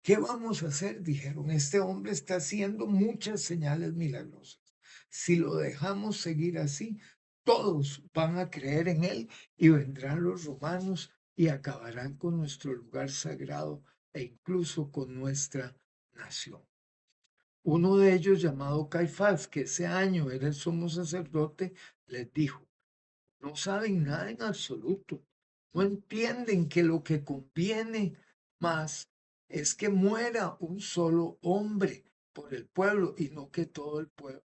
¿Qué vamos a hacer? Dijeron, este hombre está haciendo muchas señales milagrosas. Si lo dejamos seguir así, todos van a creer en él y vendrán los romanos y acabarán con nuestro lugar sagrado e incluso con nuestra nación. Uno de ellos, llamado Caifás, que ese año era el sumo sacerdote, les dijo, no saben nada en absoluto, no entienden que lo que conviene más es que muera un solo hombre por el pueblo y no que todo el pueblo,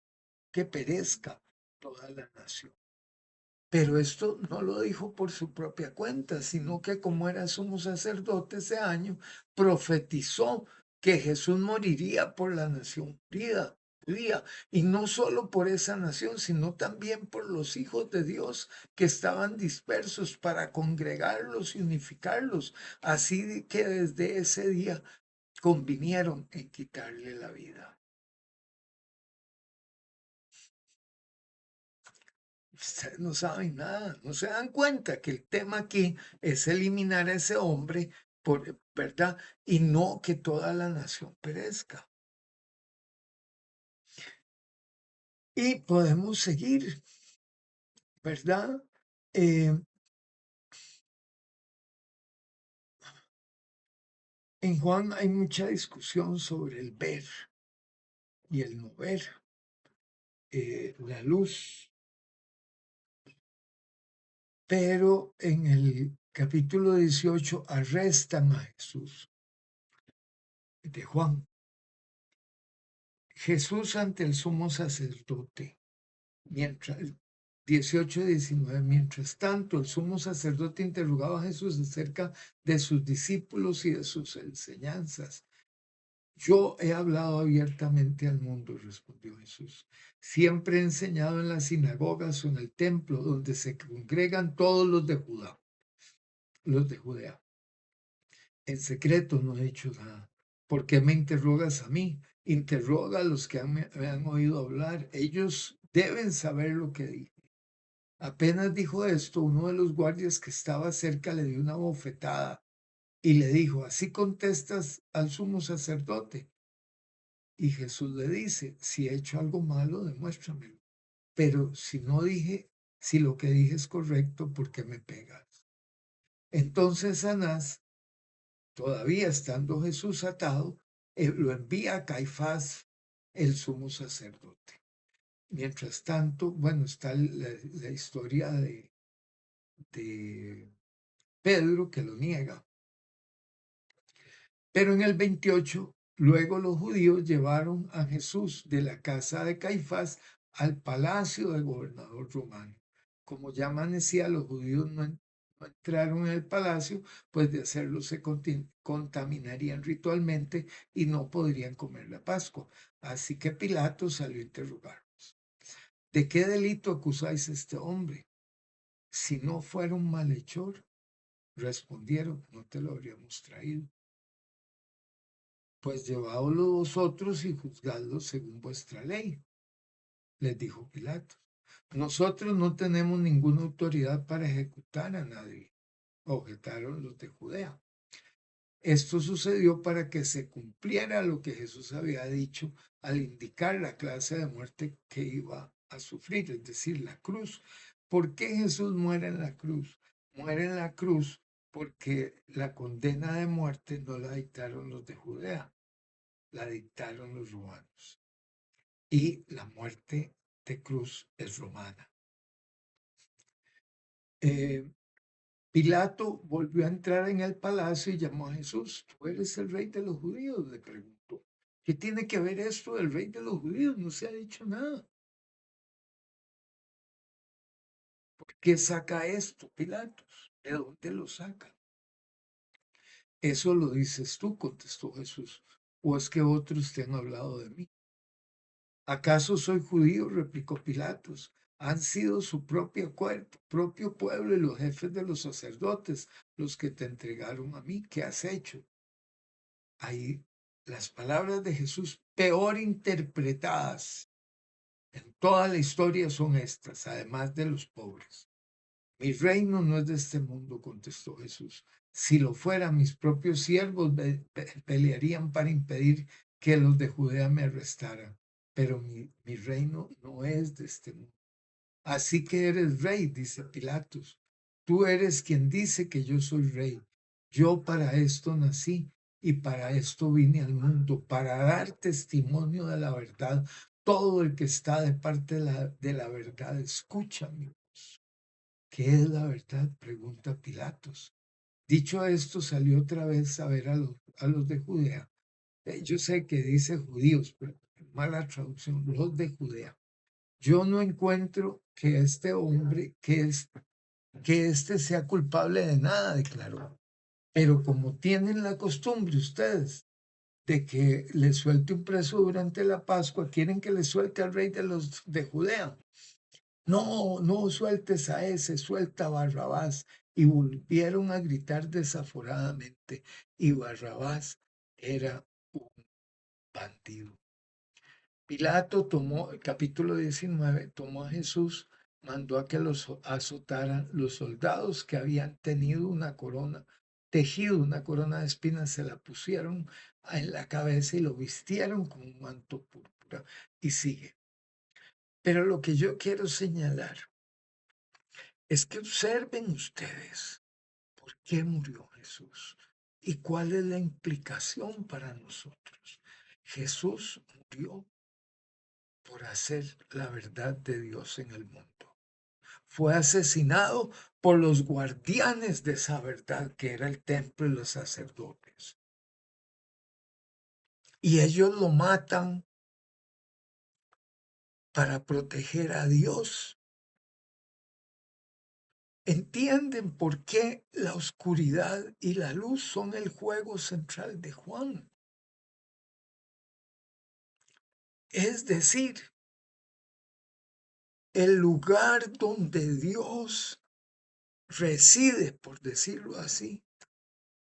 que perezca toda la nación. Pero esto no lo dijo por su propia cuenta, sino que como era sumo sacerdote ese año, profetizó que Jesús moriría por la nación judía, y no solo por esa nación, sino también por los hijos de Dios que estaban dispersos para congregarlos y unificarlos. Así que desde ese día convinieron en quitarle la vida. Ustedes no saben nada, no se dan cuenta que el tema aquí es eliminar a ese hombre, ¿verdad? Y no que toda la nación perezca. Y podemos seguir, ¿verdad? Eh, en Juan hay mucha discusión sobre el ver y el no ver, la luz, pero en el capítulo 18 arrestan a Jesús de Juan. Jesús ante el sumo sacerdote. Mientras, 18-19, mientras tanto, el sumo sacerdote interrogaba a Jesús acerca de sus discípulos y de sus enseñanzas. Yo he hablado abiertamente al mundo, respondió Jesús. Siempre he enseñado en las sinagogas o en el templo donde se congregan todos los de Judea. En secreto no he hecho nada. ¿Por qué me interrogas a mí? Interroga a los que me han oído hablar. Ellos deben saber lo que dije. Apenas dijo esto, uno de los guardias que estaba cerca le dio una bofetada y le dijo, ¿así contestas al sumo sacerdote? Y Jesús le dice, si he hecho algo malo, demuéstramelo. Pero si lo que dije es correcto, ¿por qué me pegas? Entonces Anás, todavía estando Jesús atado, lo envía a Caifás, el sumo sacerdote. Mientras tanto, bueno, está la historia de Pedro que lo niega. Pero en el 28, luego los judíos llevaron a Jesús de la casa de Caifás al palacio del gobernador romano. Como ya amanecía, los judíos no entraron en el palacio, pues de hacerlo se contaminarían ritualmente y no podrían comer la Pascua. Así que Pilato salió a interrogarlos. ¿De qué delito acusáis a este hombre? Si no fuera un malhechor, respondieron, no te lo habríamos traído. Pues llevaoslo vosotros y juzgadlo según vuestra ley, les dijo Pilato. Nosotros no tenemos ninguna autoridad para ejecutar a nadie, objetaron los de Judea. Esto sucedió para que se cumpliera lo que Jesús había dicho al indicar la clase de muerte que iba a sufrir, es decir, la cruz. ¿Por qué Jesús muere en la cruz? Muere en la cruz porque la condena de muerte no la dictaron los de Judea, la dictaron los romanos. Y la muerte de cruz es romana. Pilato volvió a entrar en el palacio y llamó a Jesús. ¿Tú eres el rey de los judíos?, le preguntó. ¿Qué tiene que ver esto del rey de los judíos? No se ha dicho nada. ¿Por qué saca esto, Pilatos? ¿De dónde lo saca? Eso lo dices tú, contestó Jesús. ¿O es que otros te han hablado de mí? ¿Acaso soy judío?, replicó Pilatos. Han sido su propio pueblo y los jefes de los sacerdotes los que te entregaron a mí. ¿Qué has hecho? Ahí las palabras de Jesús peor interpretadas en toda la historia son estas, además de los pobres. Mi reino no es de este mundo, contestó Jesús. Si lo fuera, mis propios siervos pelearían para impedir que los de Judea me arrestaran. Pero mi reino no es de este mundo. Así que eres rey, dice Pilatos. Tú eres quien dice que yo soy rey. Yo para esto nací y para esto vine al mundo, para dar testimonio de la verdad. Todo el que está de parte de la verdad, escúchame. ¿Qué es la verdad?, pregunta Pilatos. Dicho esto, salió otra vez a ver a los de Judea. Yo sé que dice judíos, pero mala traducción, los de Judea. Yo no encuentro que este hombre, que este sea culpable de nada, declaró. Pero como tienen la costumbre ustedes de que le suelte un preso durante la Pascua, quieren que le suelte al rey de los de Judea. No, no sueltes a ese, suelta a Barrabás. Y volvieron a gritar desaforadamente. Y Barrabás era un bandido. Pilato tomó, capítulo 19, tomó a Jesús, mandó a que los azotaran. Los soldados que habían tenido una corona, tejido una corona de espinas, se la pusieron en la cabeza y lo vistieron con un manto púrpura. Y sigue. Pero lo que yo quiero señalar es que observen ustedes por qué murió Jesús y cuál es la implicación para nosotros. Jesús murió por hacer la verdad de Dios en el mundo. Fue asesinado por los guardianes de esa verdad que era el templo y los sacerdotes. Y ellos lo matan para proteger a Dios. ¿Entienden por qué la oscuridad y la luz son el juego central de Juan? Es decir, el lugar donde Dios reside, por decirlo así,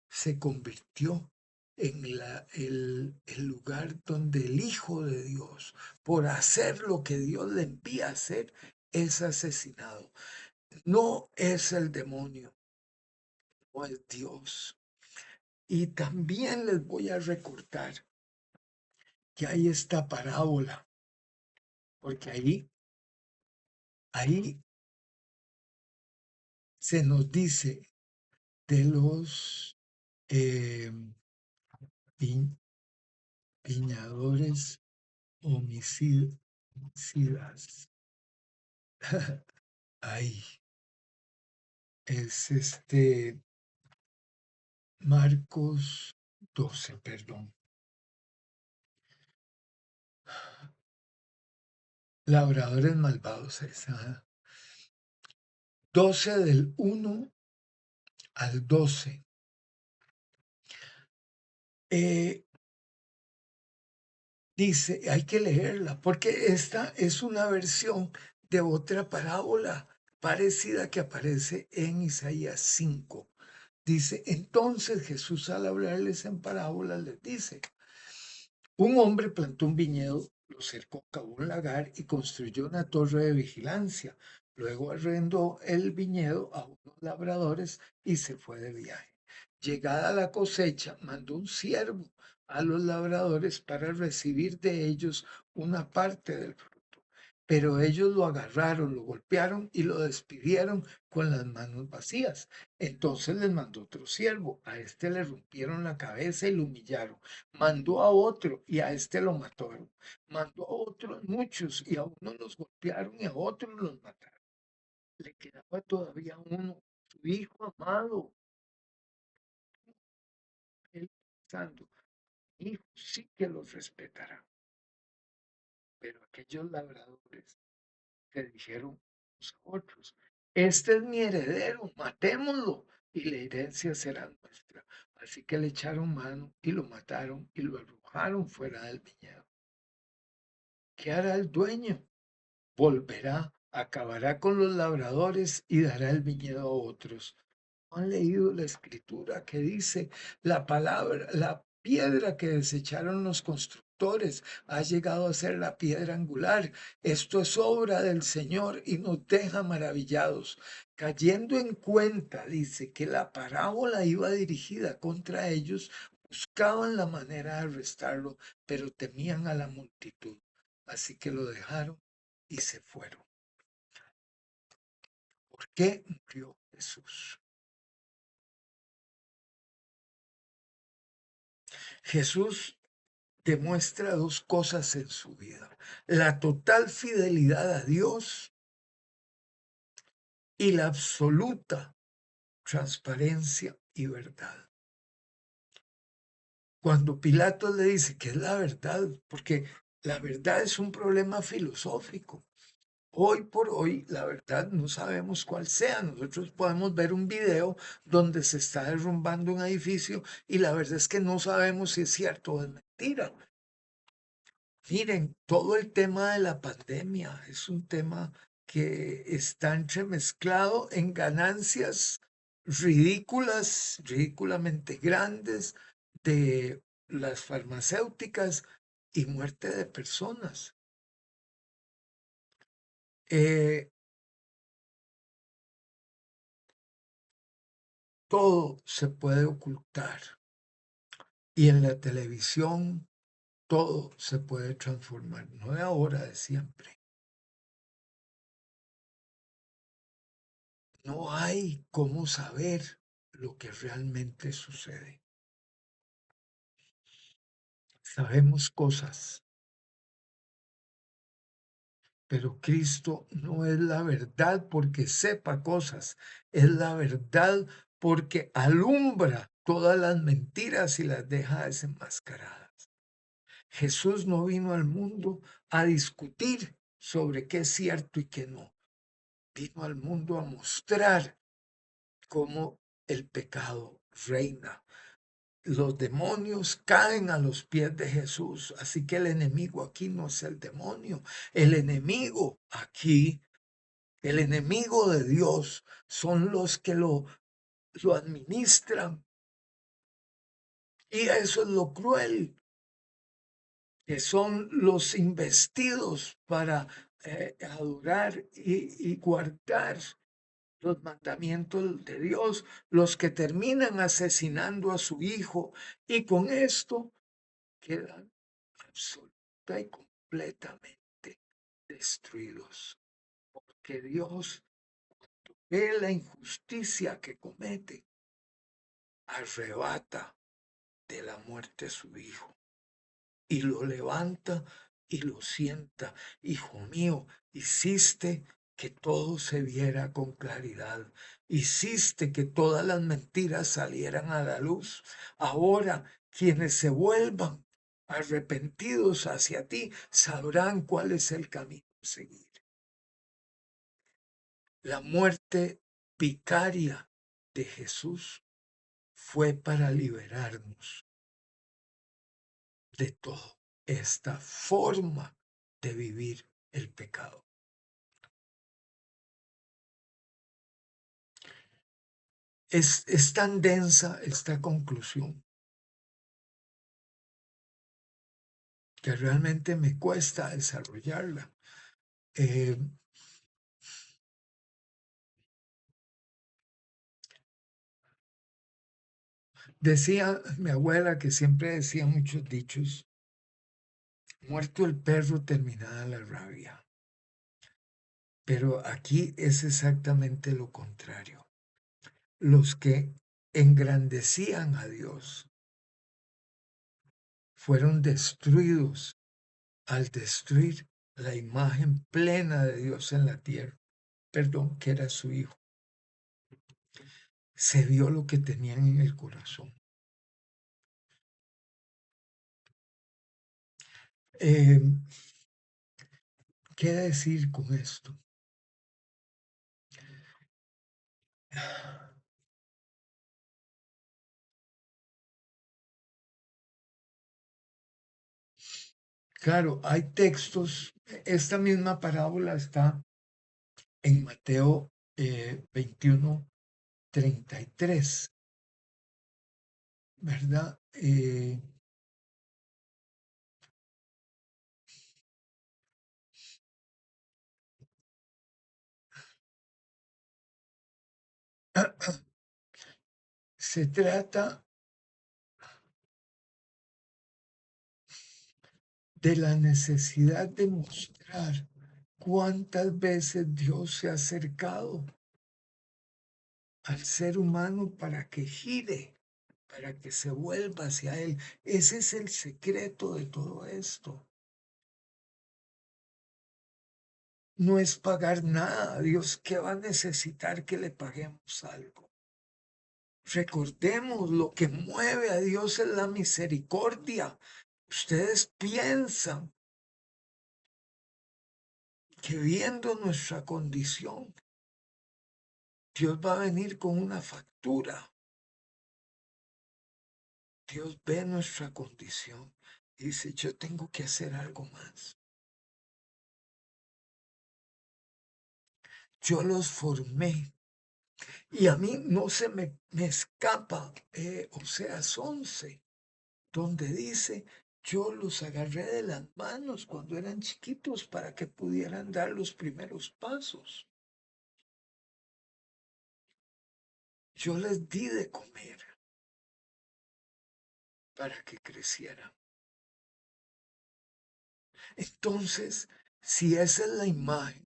se convirtió en el lugar donde el Hijo de Dios, por hacer lo que Dios le envía a hacer, es asesinado. No es el demonio, no es Dios. Y también les voy a recordar que hay esta parábola, porque ahí se nos dice de los eh, viñadores homicidas. Ahí es Marcos 12, perdón. Labradores malvados, esa. 12 del 1 al 12. Dice, hay que leerla, porque esta es una versión de otra parábola parecida que aparece en Isaías 5. Dice, entonces Jesús al hablarles en parábolas les dice, un hombre plantó un viñedo, lo cercó, cavó un lagar y construyó una torre de vigilancia. Luego arrendó el viñedo a unos labradores y se fue de viaje. Llegada la cosecha, mandó un siervo a los labradores para recibir de ellos una parte del fruto. Pero ellos lo agarraron, lo golpearon y lo despidieron con las manos vacías. Entonces les mandó otro siervo. A este le rompieron la cabeza y lo humillaron. Mandó a otro y a este lo mataron. Mandó a otros muchos y a unos los golpearon y a otros los mataron. Le quedaba todavía uno, su hijo amado, él pensando, mi hijo sí que los respetará. Pero aquellos labradores que dijeron unos a otros, este es mi heredero, matémoslo y la herencia será nuestra. Así que le echaron mano y lo mataron y lo arrojaron fuera del viñedo. ¿Qué hará el dueño? Volverá, acabará con los labradores y dará el viñedo a otros. ¿No han leído la escritura que dice la palabra, la piedra que desecharon los constructores ha llegado a ser la piedra angular? Esto es obra del Señor y nos deja maravillados. Cayendo en cuenta, dice que la parábola iba dirigida contra ellos, buscaban la manera de arrestarlo, pero temían a la multitud. Así que lo dejaron y se fueron. ¿Por qué murió Jesús? Jesús demuestra dos cosas en su vida: la total fidelidad a Dios y la absoluta transparencia y verdad. Cuando Pilato le dice que es la verdad, porque la verdad es un problema filosófico. Hoy por hoy, la verdad no sabemos cuál sea. Nosotros podemos ver un video donde se está derrumbando un edificio y la verdad es que no sabemos si es cierto o es mentira. Miren, todo el tema de la pandemia es un tema que está entremezclado en ganancias ridículas, ridículamente grandes de las farmacéuticas y muerte de personas. Eh, Todo se puede ocultar y en la televisión todo se puede transformar, no de ahora, de siempre. No hay cómo saber lo que realmente sucede. Sabemos cosas, pero Cristo no es la verdad porque sepa cosas, es la verdad porque alumbra todas las mentiras y las deja desenmascaradas. Jesús no vino al mundo a discutir sobre qué es cierto y qué no. Vino al mundo a mostrar cómo el pecado reina. Los demonios caen a los pies de Jesús, así que el enemigo aquí no es el demonio. El enemigo aquí, el enemigo de Dios, son los que lo administran. Y eso es lo cruel, que son los investidos para adorar y guardar los mandamientos de Dios, los que terminan asesinando a su hijo y con esto quedan absoluta y completamente destruidos, porque Dios ve la injusticia que comete, arrebata de la muerte a su hijo y lo levanta y lo sienta. Hijo mío, hiciste que todo se viera con claridad. Hiciste que todas las mentiras salieran a la luz. Ahora quienes se vuelvan arrepentidos hacia ti sabrán cuál es el camino a seguir. La muerte vicaria de Jesús fue para liberarnos de toda esta forma de vivir el pecado. Es tan densa esta conclusión que realmente me cuesta desarrollarla. Eh, Decía mi abuela, que siempre decía muchos dichos: muerto el perro, terminada la rabia. Pero aquí es exactamente lo contrario. Los que engrandecían a Dios fueron destruidos al destruir la imagen plena de Dios en la tierra, perdón, que era su Hijo. se vio lo que tenían en el corazón. ¿Qué decir con esto? Claro, hay textos, esta misma parábola está en Mateo 21:33, ¿verdad? Se trata de la necesidad de mostrar cuántas veces Dios se ha acercado al ser humano para que gire, para que se vuelva hacia Él. Ese es el secreto de todo esto. No es pagar nada. Dios, ¿qué va a necesitar que le paguemos algo? Recordemos, lo que mueve a Dios es la misericordia. Ustedes piensan que viendo nuestra condición, Dios va a venir con una factura. Dios ve nuestra condición y dice, yo tengo que hacer algo más. Yo los formé y a mí no se me escapa Oseas 11, donde dice, yo los agarré de las manos cuando eran chiquitos para que pudieran dar los primeros pasos. Yo les di de comer para que crecieran. Entonces, si esa es la imagen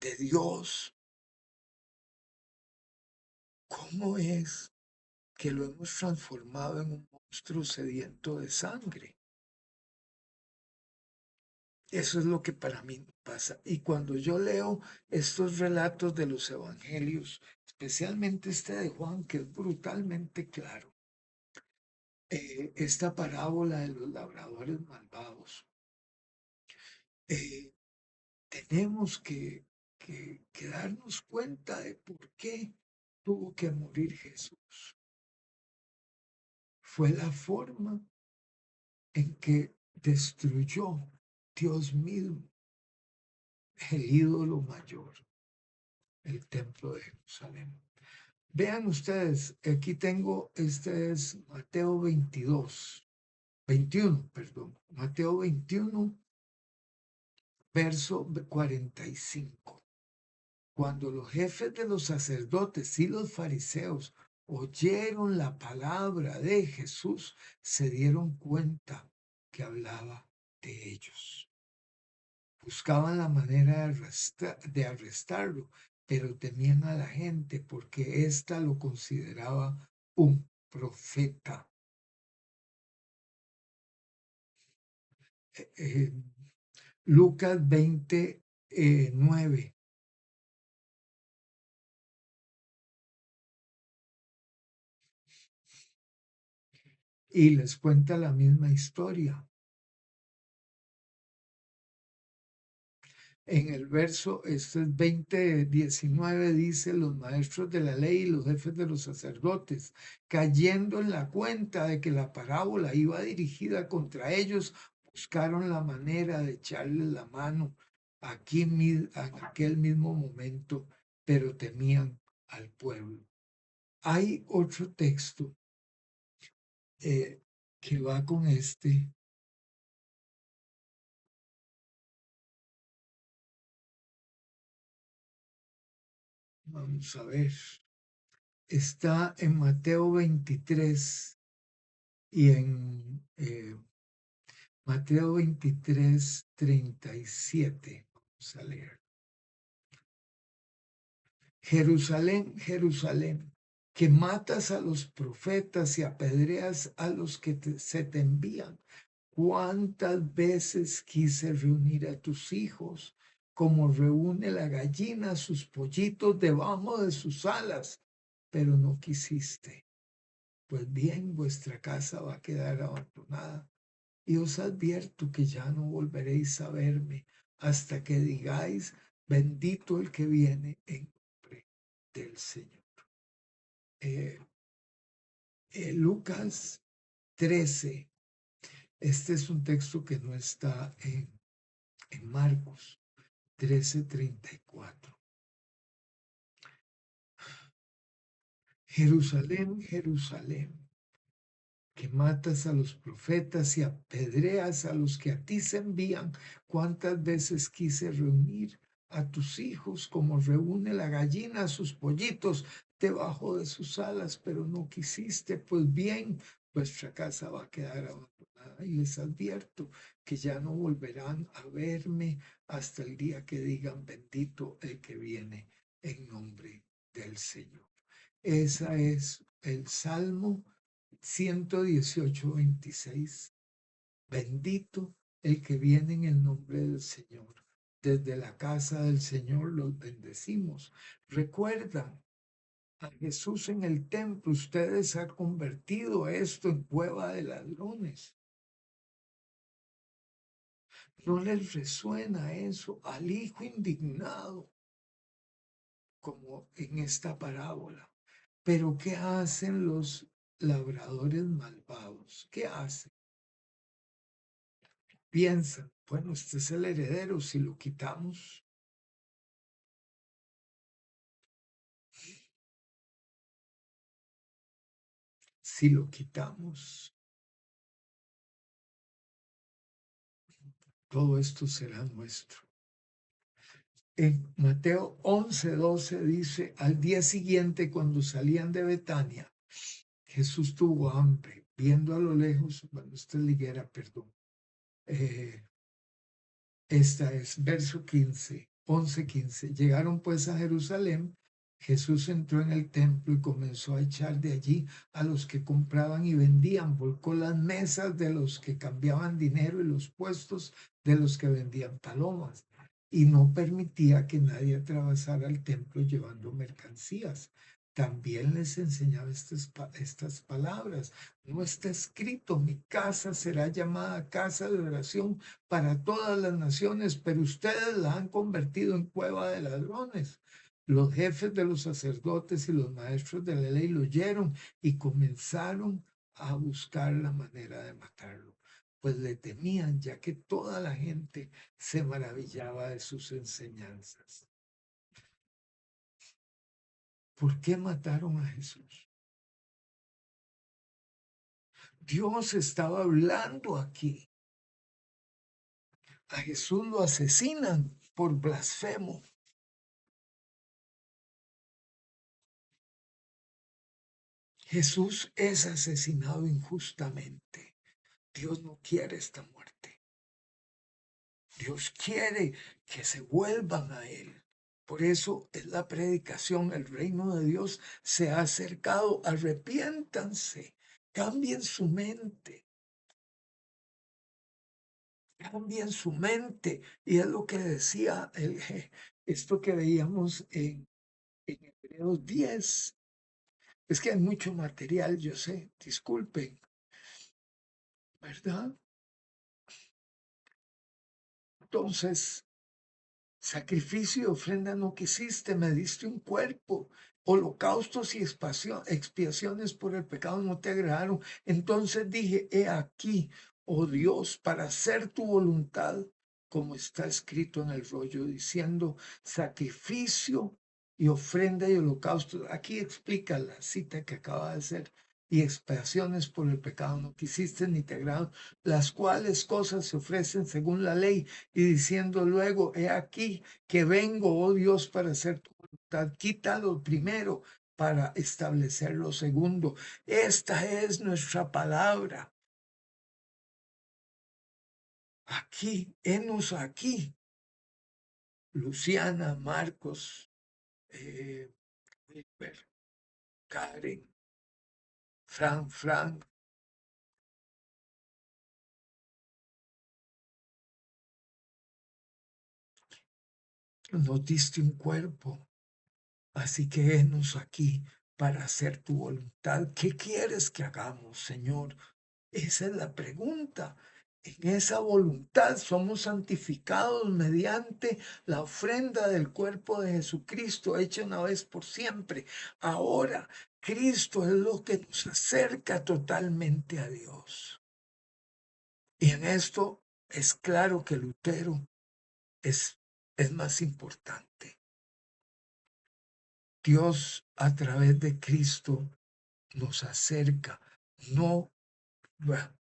de Dios, ¿cómo es que lo hemos transformado en un monstruo sediento de sangre? Eso es lo que para mí pasa. Y cuando yo leo estos relatos de los evangelios, especialmente este de Juan, que es brutalmente claro, esta parábola de los labradores malvados, eh, tenemos que darnos cuenta de por qué tuvo que morir Jesús. Fue la forma en que destruyó Dios mismo el ídolo mayor, el templo de Jerusalén. Vean ustedes, aquí tengo, este es Mateo 21, perdón, Mateo 21, verso 45. Cuando los jefes de los sacerdotes y los fariseos oyeron la palabra de Jesús, se dieron cuenta que hablaba de ellos. Buscaban la manera de arrestarlo, pero temían a la gente porque ésta lo consideraba un profeta. Eh, Lucas 20:9. Y les cuenta la misma historia. En el verso, esto es 20:19, dice, los maestros de la ley y los jefes de los sacerdotes, cayendo en la cuenta de que la parábola iba dirigida contra ellos, buscaron la manera de echarle la mano en aquel mismo momento, pero temían al pueblo. Hay otro texto que va con este. Vamos a ver. Está en Mateo 23 y en Mateo 23:37. Vamos a leer. Jerusalén, Jerusalén, que matas a los profetas y apedreas a los que se te envían. ¿Cuántas veces quise reunir a tus hijos como reúne la gallina sus pollitos debajo de sus alas? pero no quisiste. Pues bien, vuestra casa va a quedar abandonada. Y os advierto que ya no volveréis a verme hasta que digáis, bendito el que viene en nombre del Señor. Eh, Lucas 13. Este es un texto que no está en Marcos 13:34. Jerusalén, Jerusalén, que matas a los profetas y apedreas a los que a ti se envían. ¿Cuántas veces quise reunir a tus hijos como reúne la gallina a sus pollitos debajo de sus alas, pero no quisiste? Pues bien, vuestra casa va a quedar abandonada y les advierto que ya no volverán a verme hasta el día que digan bendito el que viene en nombre del Señor. Esa es el Salmo 118:26. Bendito el que viene en el nombre del Señor. Desde la casa del Señor los bendecimos. Recuerdan a Jesús en el templo. Ustedes han convertido esto en cueva de ladrones. ¿No les resuena eso al hijo indignado como en esta parábola? Pero ¿qué hacen los labradores malvados? ¿Qué hacen? Piensan, bueno, este es el heredero, si lo quitamos, si lo quitamos, todo esto será nuestro. En Mateo 11:12 dice, al día siguiente, cuando salían de Betania, Jesús tuvo hambre, viendo a lo lejos, bueno, esta es liguera, perdón, eh, esta es verso 15, 11:15. Llegaron pues a Jerusalén. Jesús entró en el templo y comenzó a echar de allí a los que compraban y vendían. Volcó las mesas de los que cambiaban dinero y los puestos de los que vendían palomas. Y no permitía que nadie atravesara el templo llevando mercancías. También les enseñaba estas palabras. No está escrito, mi casa será llamada casa de oración para todas las naciones, pero ustedes la han convertido en cueva de ladrones. Los jefes de los sacerdotes y los maestros de la ley lo oyeron y comenzaron a buscar la manera de matarlo, pues le temían, ya que toda la gente se maravillaba de sus enseñanzas. ¿Por qué mataron a Jesús? Dios estaba hablando aquí. A Jesús lo asesinan por blasfemo. Jesús es asesinado injustamente. Dios no quiere esta muerte. Dios quiere que se vuelvan a Él. Por eso es la predicación. El reino de Dios se ha acercado. Arrepiéntanse. Cambien su mente. Cambien su mente. Y es lo que decía esto que veíamos en Hebreos 10. Es que hay mucho material, yo sé. Disculpen. ¿Verdad? Entonces, sacrificio y ofrenda no quisiste, me diste un cuerpo. Holocaustos y expiaciones por el pecado no te agradaron. Entonces dije, he aquí, oh Dios, para hacer tu voluntad, como está escrito en el rollo, diciendo sacrificio y ofrenda y holocausto. Aquí explica la cita que acaba de hacer. Y expiaciones por el pecado no quisiste ni te agradaron, las cuales cosas se ofrecen según la ley, y diciendo luego, he aquí que vengo, oh Dios, para hacer tu voluntad. Quita lo primero para establecer lo segundo. Esta es nuestra palabra. Aquí, enos aquí. Luciana, Marcos, Wilber, Karen, Frank, nos diste un cuerpo. Así que enos aquí para hacer tu voluntad. ¿Qué quieres que hagamos, Señor? Esa es la pregunta. En esa voluntad somos santificados mediante la ofrenda del cuerpo de Jesucristo, hecha una vez por siempre. Ahora, Cristo es lo que nos acerca totalmente a Dios. Y en esto es claro que Lutero es, es más importante. Dios a través de Cristo nos acerca, no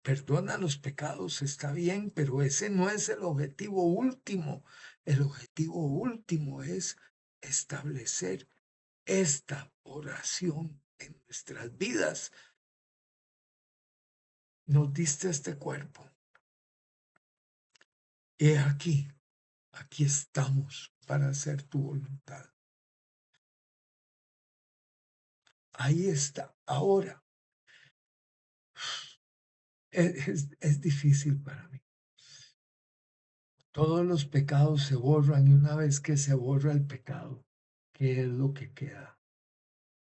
perdona los pecados, está bien, pero ese no es el objetivo último. El objetivo último es establecer esta oración en nuestras vidas. Nos diste este cuerpo. Y aquí estamos para hacer tu voluntad. Ahí está. Ahora, es difícil para mí. Todos los pecados se borran y una vez que se borra el pecado, ¿qué es lo que queda?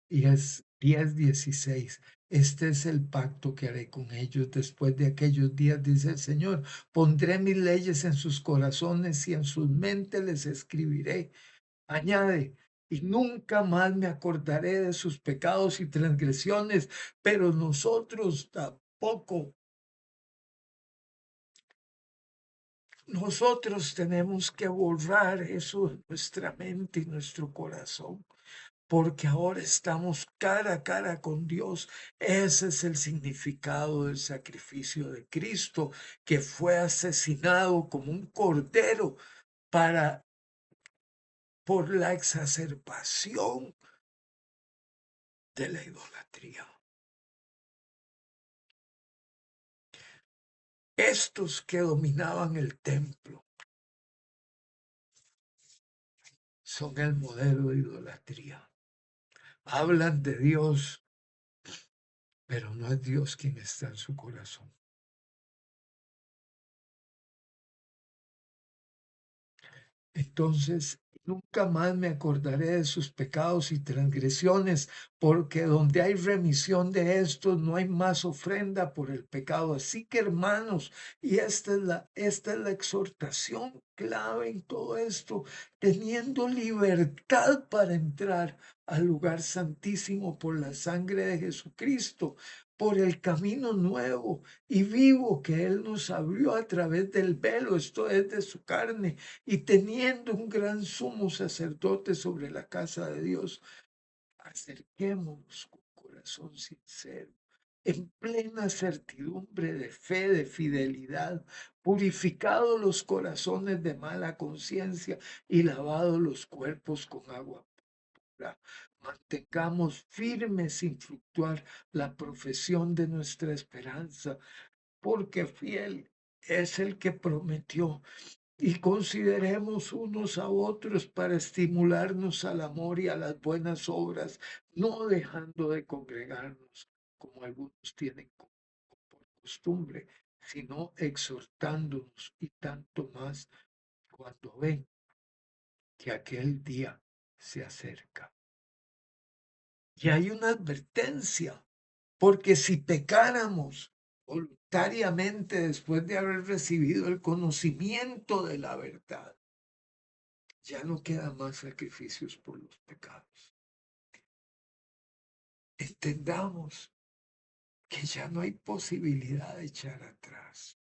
Y es 10:16. Este es el pacto que haré con ellos después de aquellos días, dice el Señor. Pondré mis leyes en sus corazones y en sus mentes les escribiré. Añade, y nunca más me acordaré de sus pecados y transgresiones, pero nosotros tampoco. Nosotros tenemos que borrar eso de nuestra mente y nuestro corazón, porque ahora estamos cara a cara con Dios. Ese es el significado del sacrificio de Cristo, que fue asesinado como un cordero para por la exacerbación de la idolatría. Estos que dominaban el templo son el modelo de idolatría. Hablan de Dios, pero no es Dios quien está en su corazón. Entonces, nunca más me acordaré de sus pecados y transgresiones, porque donde hay remisión de estos no hay más ofrenda por el pecado. Así que, hermanos, y esta es la exhortación clave en todo esto, teniendo libertad para entrar al lugar santísimo por la sangre de Jesucristo, por el camino nuevo y vivo que Él nos abrió a través del velo, esto es de su carne, y teniendo un gran sumo sacerdote sobre la casa de Dios, acerquémonos con corazón sincero, en plena certidumbre de fe, de fidelidad, purificados los corazones de mala conciencia y lavados los cuerpos con agua pura. Mantengamos firme sin fluctuar la profesión de nuestra esperanza, porque fiel es el que prometió, y consideremos unos a otros para estimularnos al amor y a las buenas obras, no dejando de congregarnos como algunos tienen por costumbre, sino exhortándonos, y tanto más cuando ven que aquel día se acerca. Y hay una advertencia, porque si pecáramos voluntariamente después de haber recibido el conocimiento de la verdad, ya no quedan más sacrificios por los pecados. Entendamos que ya no hay posibilidad de echar atrás.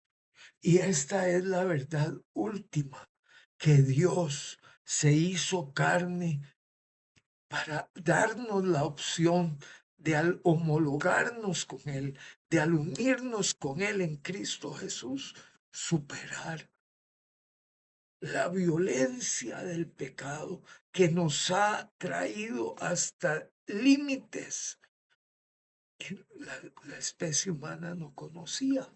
Y esta es la verdad última, que Dios se hizo carne para darnos la opción de al homologarnos con Él, de al unirnos con Él en Cristo Jesús, superar la violencia del pecado que nos ha traído hasta límites que la especie humana no conocía.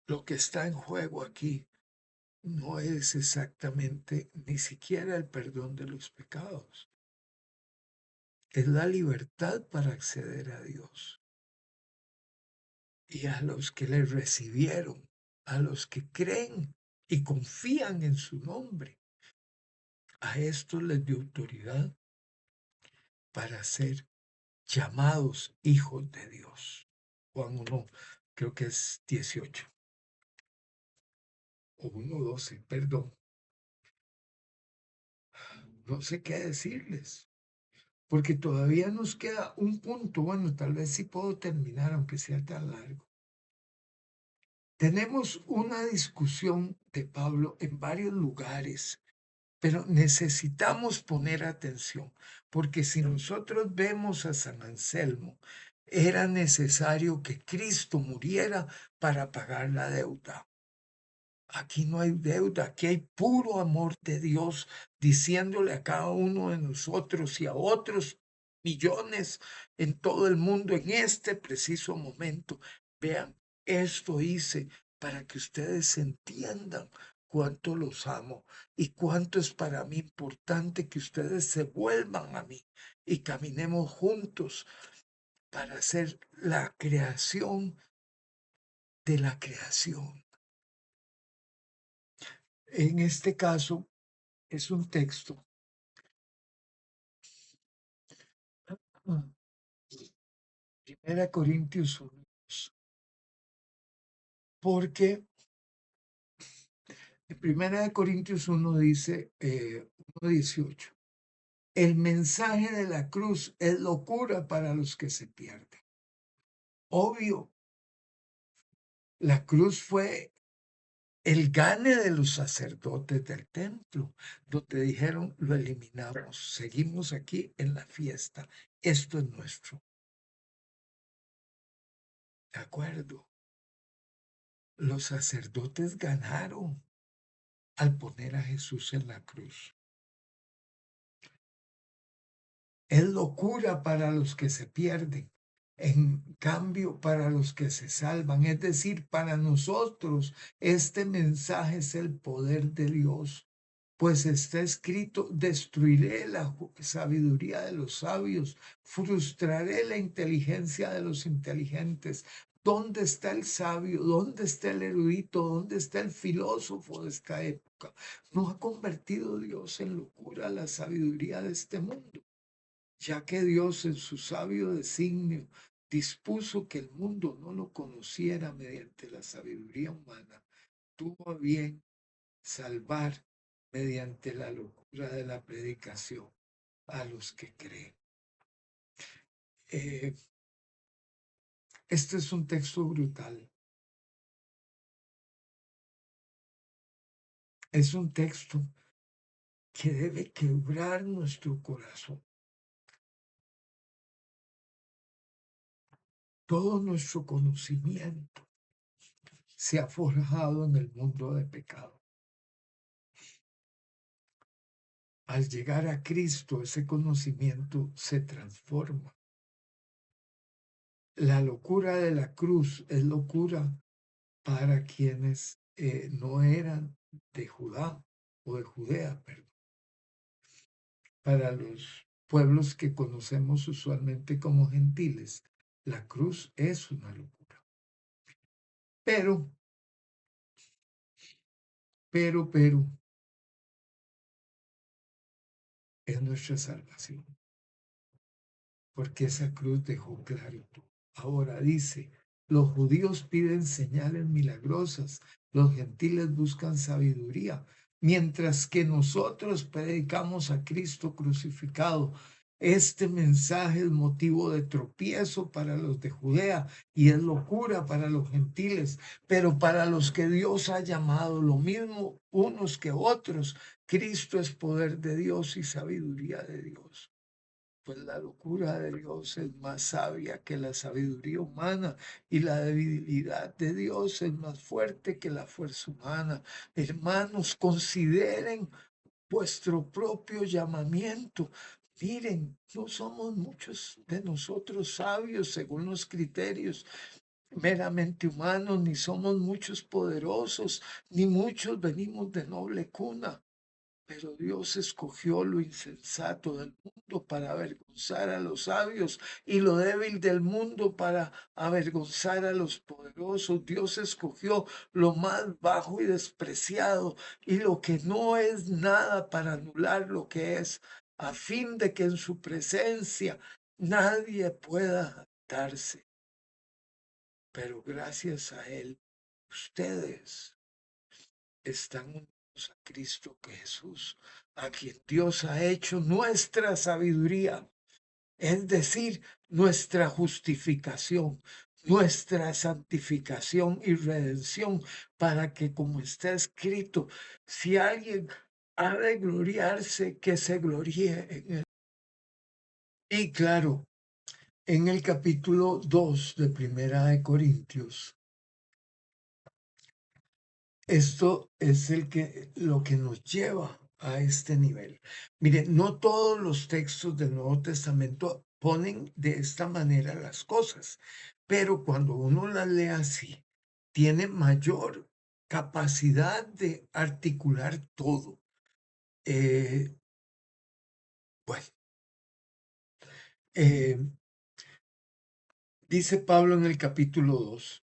Lo que está en juego aquí no es exactamente ni siquiera el perdón de los pecados, es la libertad para acceder a Dios. Y a los que le recibieron, a los que creen y confían en su nombre, a estos les dio autoridad para ser llamados hijos de Dios. Juan 1, creo que es 18, o 1:12, perdón. No sé qué decirles, porque todavía nos queda un punto. Bueno, tal vez sí puedo terminar, aunque sea tan largo. Tenemos una discusión de Pablo en varios lugares, pero necesitamos poner atención, porque si nosotros vemos a San Anselmo, era necesario que Cristo muriera para pagar la deuda. Aquí no hay deuda, aquí hay puro amor de Dios diciéndole a cada uno de nosotros y a otros millones en todo el mundo en este preciso momento. Vean, esto hice para que ustedes entiendan cuánto los amo y cuánto es para mí importante que ustedes se vuelvan a mí y caminemos juntos para hacer la creación de la creación. En este caso, es un texto. Primera Corintios 1, porque en Primera Corintios 1 dice 1:18, el mensaje de la cruz es locura para los que se pierden. Obvio, la cruz fue el gane de los sacerdotes del templo, donde dijeron, lo eliminamos, seguimos aquí en la fiesta, esto es nuestro. ¿De acuerdo? Los sacerdotes ganaron al poner a Jesús en la cruz. Es locura para los que se pierden, en cambio para los que se salvan. Es decir, para nosotros este mensaje es el poder de Dios, pues está escrito, destruiré la sabiduría de los sabios, frustraré la inteligencia de los inteligentes. ¿Dónde está el sabio? ¿Dónde está el erudito? ¿Dónde está el filósofo de esta época? No ha convertido Dios en locura la sabiduría de este mundo, ya que Dios en su sabio designio dispuso que el mundo no lo conociera mediante la sabiduría humana, tuvo a bien salvar mediante la locura de la predicación a los que creen. Este es un texto brutal. Es un texto que debe quebrar nuestro corazón. Todo nuestro conocimiento se ha forjado en el mundo de pecado. Al llegar a Cristo, ese conocimiento se transforma. La locura de la cruz es locura para quienes no eran de Judá o de Judea, perdón. Para los pueblos que conocemos usualmente como gentiles, la cruz es una locura. Pero, es nuestra salvación, porque esa cruz dejó claro todo. Ahora dice, los judíos piden señales milagrosas, los gentiles buscan sabiduría, mientras que nosotros predicamos a Cristo crucificado. Este mensaje es motivo de tropiezo para los de Judea y es locura para los gentiles, pero para los que Dios ha llamado, lo mismo unos que otros, Cristo es poder de Dios y sabiduría de Dios. Pues la locura de Dios es más sabia que la sabiduría humana y la debilidad de Dios es más fuerte que la fuerza humana. Hermanos, consideren vuestro propio llamamiento. Miren, no somos muchos de nosotros sabios según los criterios meramente humanos, ni somos muchos poderosos, ni muchos venimos de noble cuna. Pero Dios escogió lo insensato del mundo para avergonzar a los sabios y lo débil del mundo para avergonzar a los poderosos. Dios escogió lo más bajo y despreciado y lo que no es nada para anular lo que es, a fin de que en su presencia nadie pueda darse. Pero gracias a Él, ustedes están unidos a Cristo Jesús, a quien Dios ha hecho nuestra sabiduría, es decir, nuestra justificación, nuestra santificación y redención, para que, como está escrito, si alguien ha de gloriarse, que se gloríe en él. Y claro, en el capítulo 2 de Primera de Corintios, esto es lo que nos lleva a este nivel. Mire, no todos los textos del Nuevo Testamento ponen de esta manera las cosas, pero cuando uno las lee así, tiene mayor capacidad de articular todo. Eh, bueno, eh, dice Pablo en el capítulo 2.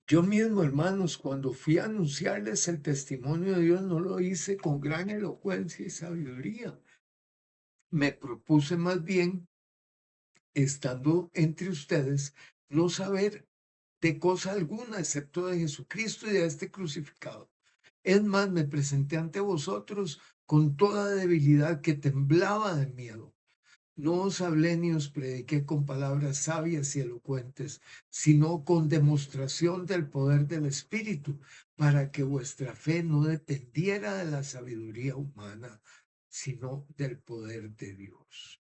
Yo mismo, hermanos, cuando fui a anunciarles el testimonio de Dios, no lo hice con gran elocuencia y sabiduría. Me propuse más bien, estando entre ustedes, no saber de cosa alguna excepto de Jesucristo y de este crucificado. Es más, me presenté ante vosotros con toda debilidad, que temblaba de miedo. No os hablé ni os prediqué con palabras sabias y elocuentes, sino con demostración del poder del Espíritu, para que vuestra fe no dependiera de la sabiduría humana, sino del poder de Dios.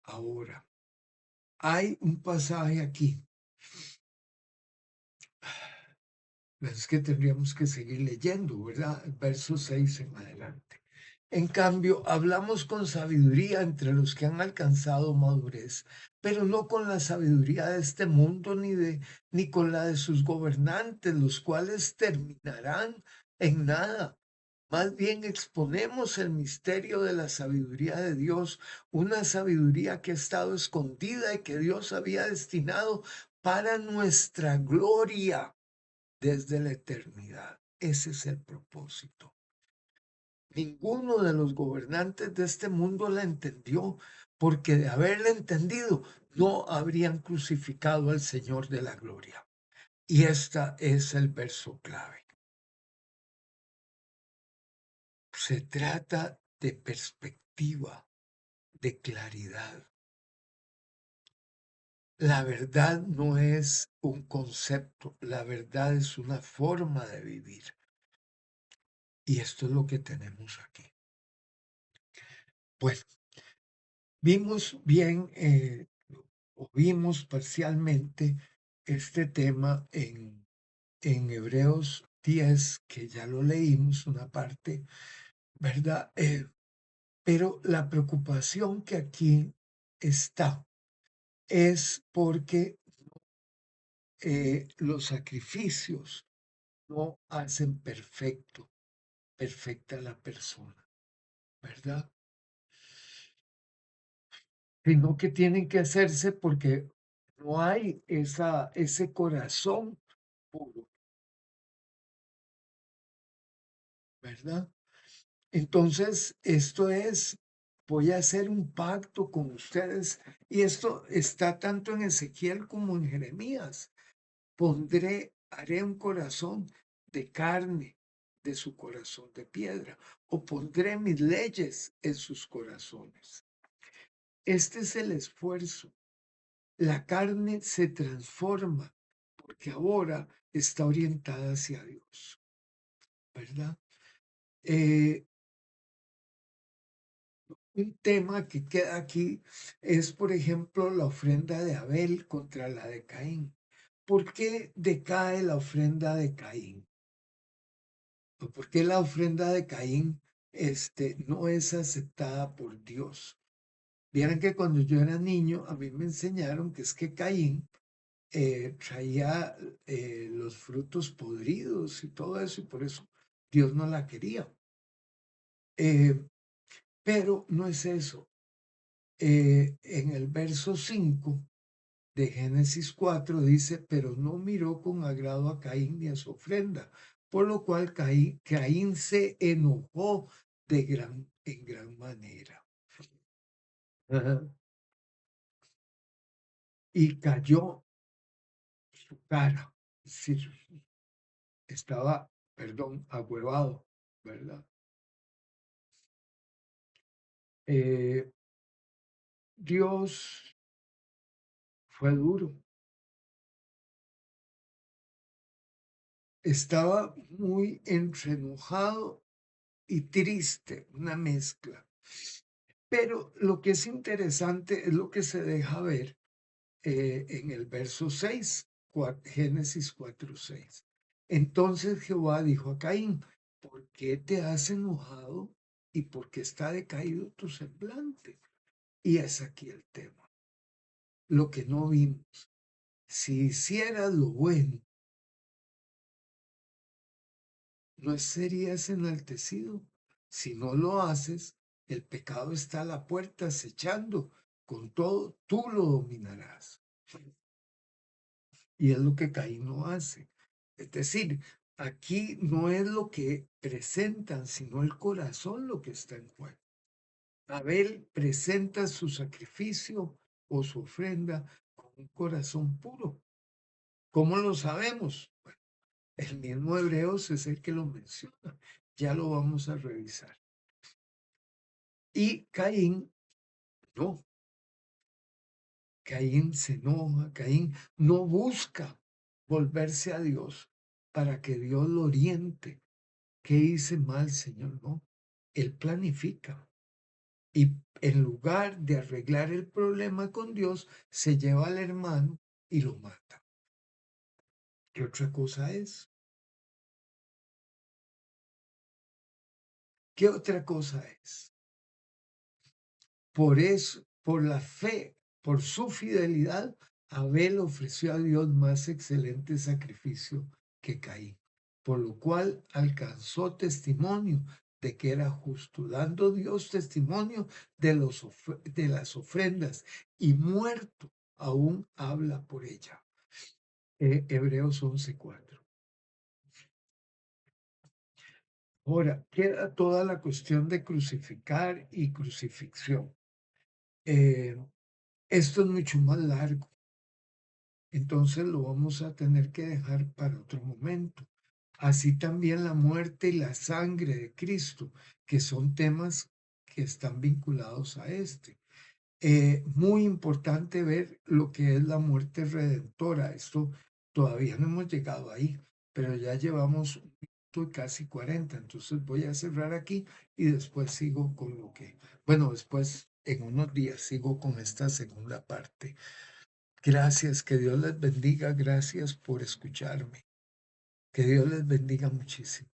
Ahora, hay un pasaje aquí, es que tendríamos que seguir leyendo, ¿verdad? Verso 6 en adelante. En cambio, hablamos con sabiduría entre los que han alcanzado madurez, pero no con la sabiduría de este mundo ni con la de sus gobernantes, los cuales terminarán en nada. Más bien exponemos el misterio de la sabiduría de Dios, una sabiduría que ha estado escondida y que Dios había destinado para nuestra gloria desde la eternidad. Ese es el propósito. Ninguno de los gobernantes de este mundo la entendió, porque de haberla entendido, no habrían crucificado al Señor de la gloria. Y este es el verso clave. Se trata de perspectiva, de claridad. La verdad no es un concepto, la verdad es una forma de vivir. Y esto es lo que tenemos aquí. Bueno, vimos bien, o vimos parcialmente este tema en Hebreos 10, que ya lo leímos una parte, ¿verdad? Pero la preocupación que aquí está es porque los sacrificios no hacen perfecta la persona, ¿verdad? Sino que tienen que hacerse porque no hay ese corazón puro, ¿verdad? Entonces, voy a hacer un pacto con ustedes, y esto está tanto en Ezequiel como en Jeremías. Haré un corazón de carne de su corazón de piedra, o pondré mis leyes en sus corazones. Este es el esfuerzo. La carne se transforma porque ahora está orientada hacia Dios, ¿verdad? Eh, un tema que queda aquí es, por ejemplo, la ofrenda de Abel contra la de Caín. ¿Por qué decae la ofrenda de Caín? ¿Por qué la ofrenda de Caín no es aceptada por Dios? Vieran que cuando yo era niño, a mí me enseñaron que es que Caín traía los frutos podridos y todo eso, y por eso Dios no la quería. Pero no es eso. En el verso 5 de Génesis 4 dice, pero no miró con agrado a Caín ni a su ofrenda, por lo cual Caín se enojó en gran manera. Ajá. Y cayó su cara, es decir, estaba, perdón, agüevado, ¿verdad? Eh, Dios fue duro, estaba muy enojado y triste, una mezcla. Pero lo que es interesante es lo que se deja ver en el verso 6, Génesis 4:6. Entonces Jehová dijo a Caín, ¿por qué te has enojado y por qué está decaído tu semblante? Y es aquí el tema, lo que no vimos. Si hicieras lo bueno, no serías enaltecido. Si no lo haces, el pecado está a la puerta acechando. Con todo, tú lo dominarás. Y es lo que Caín no hace. Es decir, aquí no es lo que presentan, sino el corazón lo que está en juego. Abel presenta su sacrificio o su ofrenda con un corazón puro. ¿Cómo lo sabemos? Bueno, el mismo Hebreos es el que lo menciona. Ya lo vamos a revisar. Y Caín no. Caín se enoja, Caín no busca volverse a Dios para que Dios lo oriente. ¿Qué hice mal, Señor? No. Él planifica y en lugar de arreglar el problema con Dios, se lleva al hermano y lo mata. ¿Qué otra cosa es? ¿Qué otra cosa es? Por eso, por la fe, por su fidelidad, Abel ofreció a Dios más excelente sacrificio que Caín, por lo cual alcanzó testimonio de que era justo, dando Dios testimonio de las ofrendas, y muerto aún habla por ella. Hebreos 11:4. Ahora, queda toda la cuestión de crucificar y crucifixión. Eh, Esto es mucho más largo, entonces lo vamos a tener que dejar para otro momento. Así también la muerte y la sangre de Cristo, que son temas que están vinculados a este. Muy importante ver lo que es la muerte redentora. Esto todavía no hemos llegado ahí, pero ya llevamos un minuto y casi 40. Entonces voy a cerrar aquí y después sigo con lo que, bueno, después en unos días sigo con esta segunda parte. Gracias, que Dios les bendiga. Gracias por escucharme. Que Dios les bendiga muchísimo.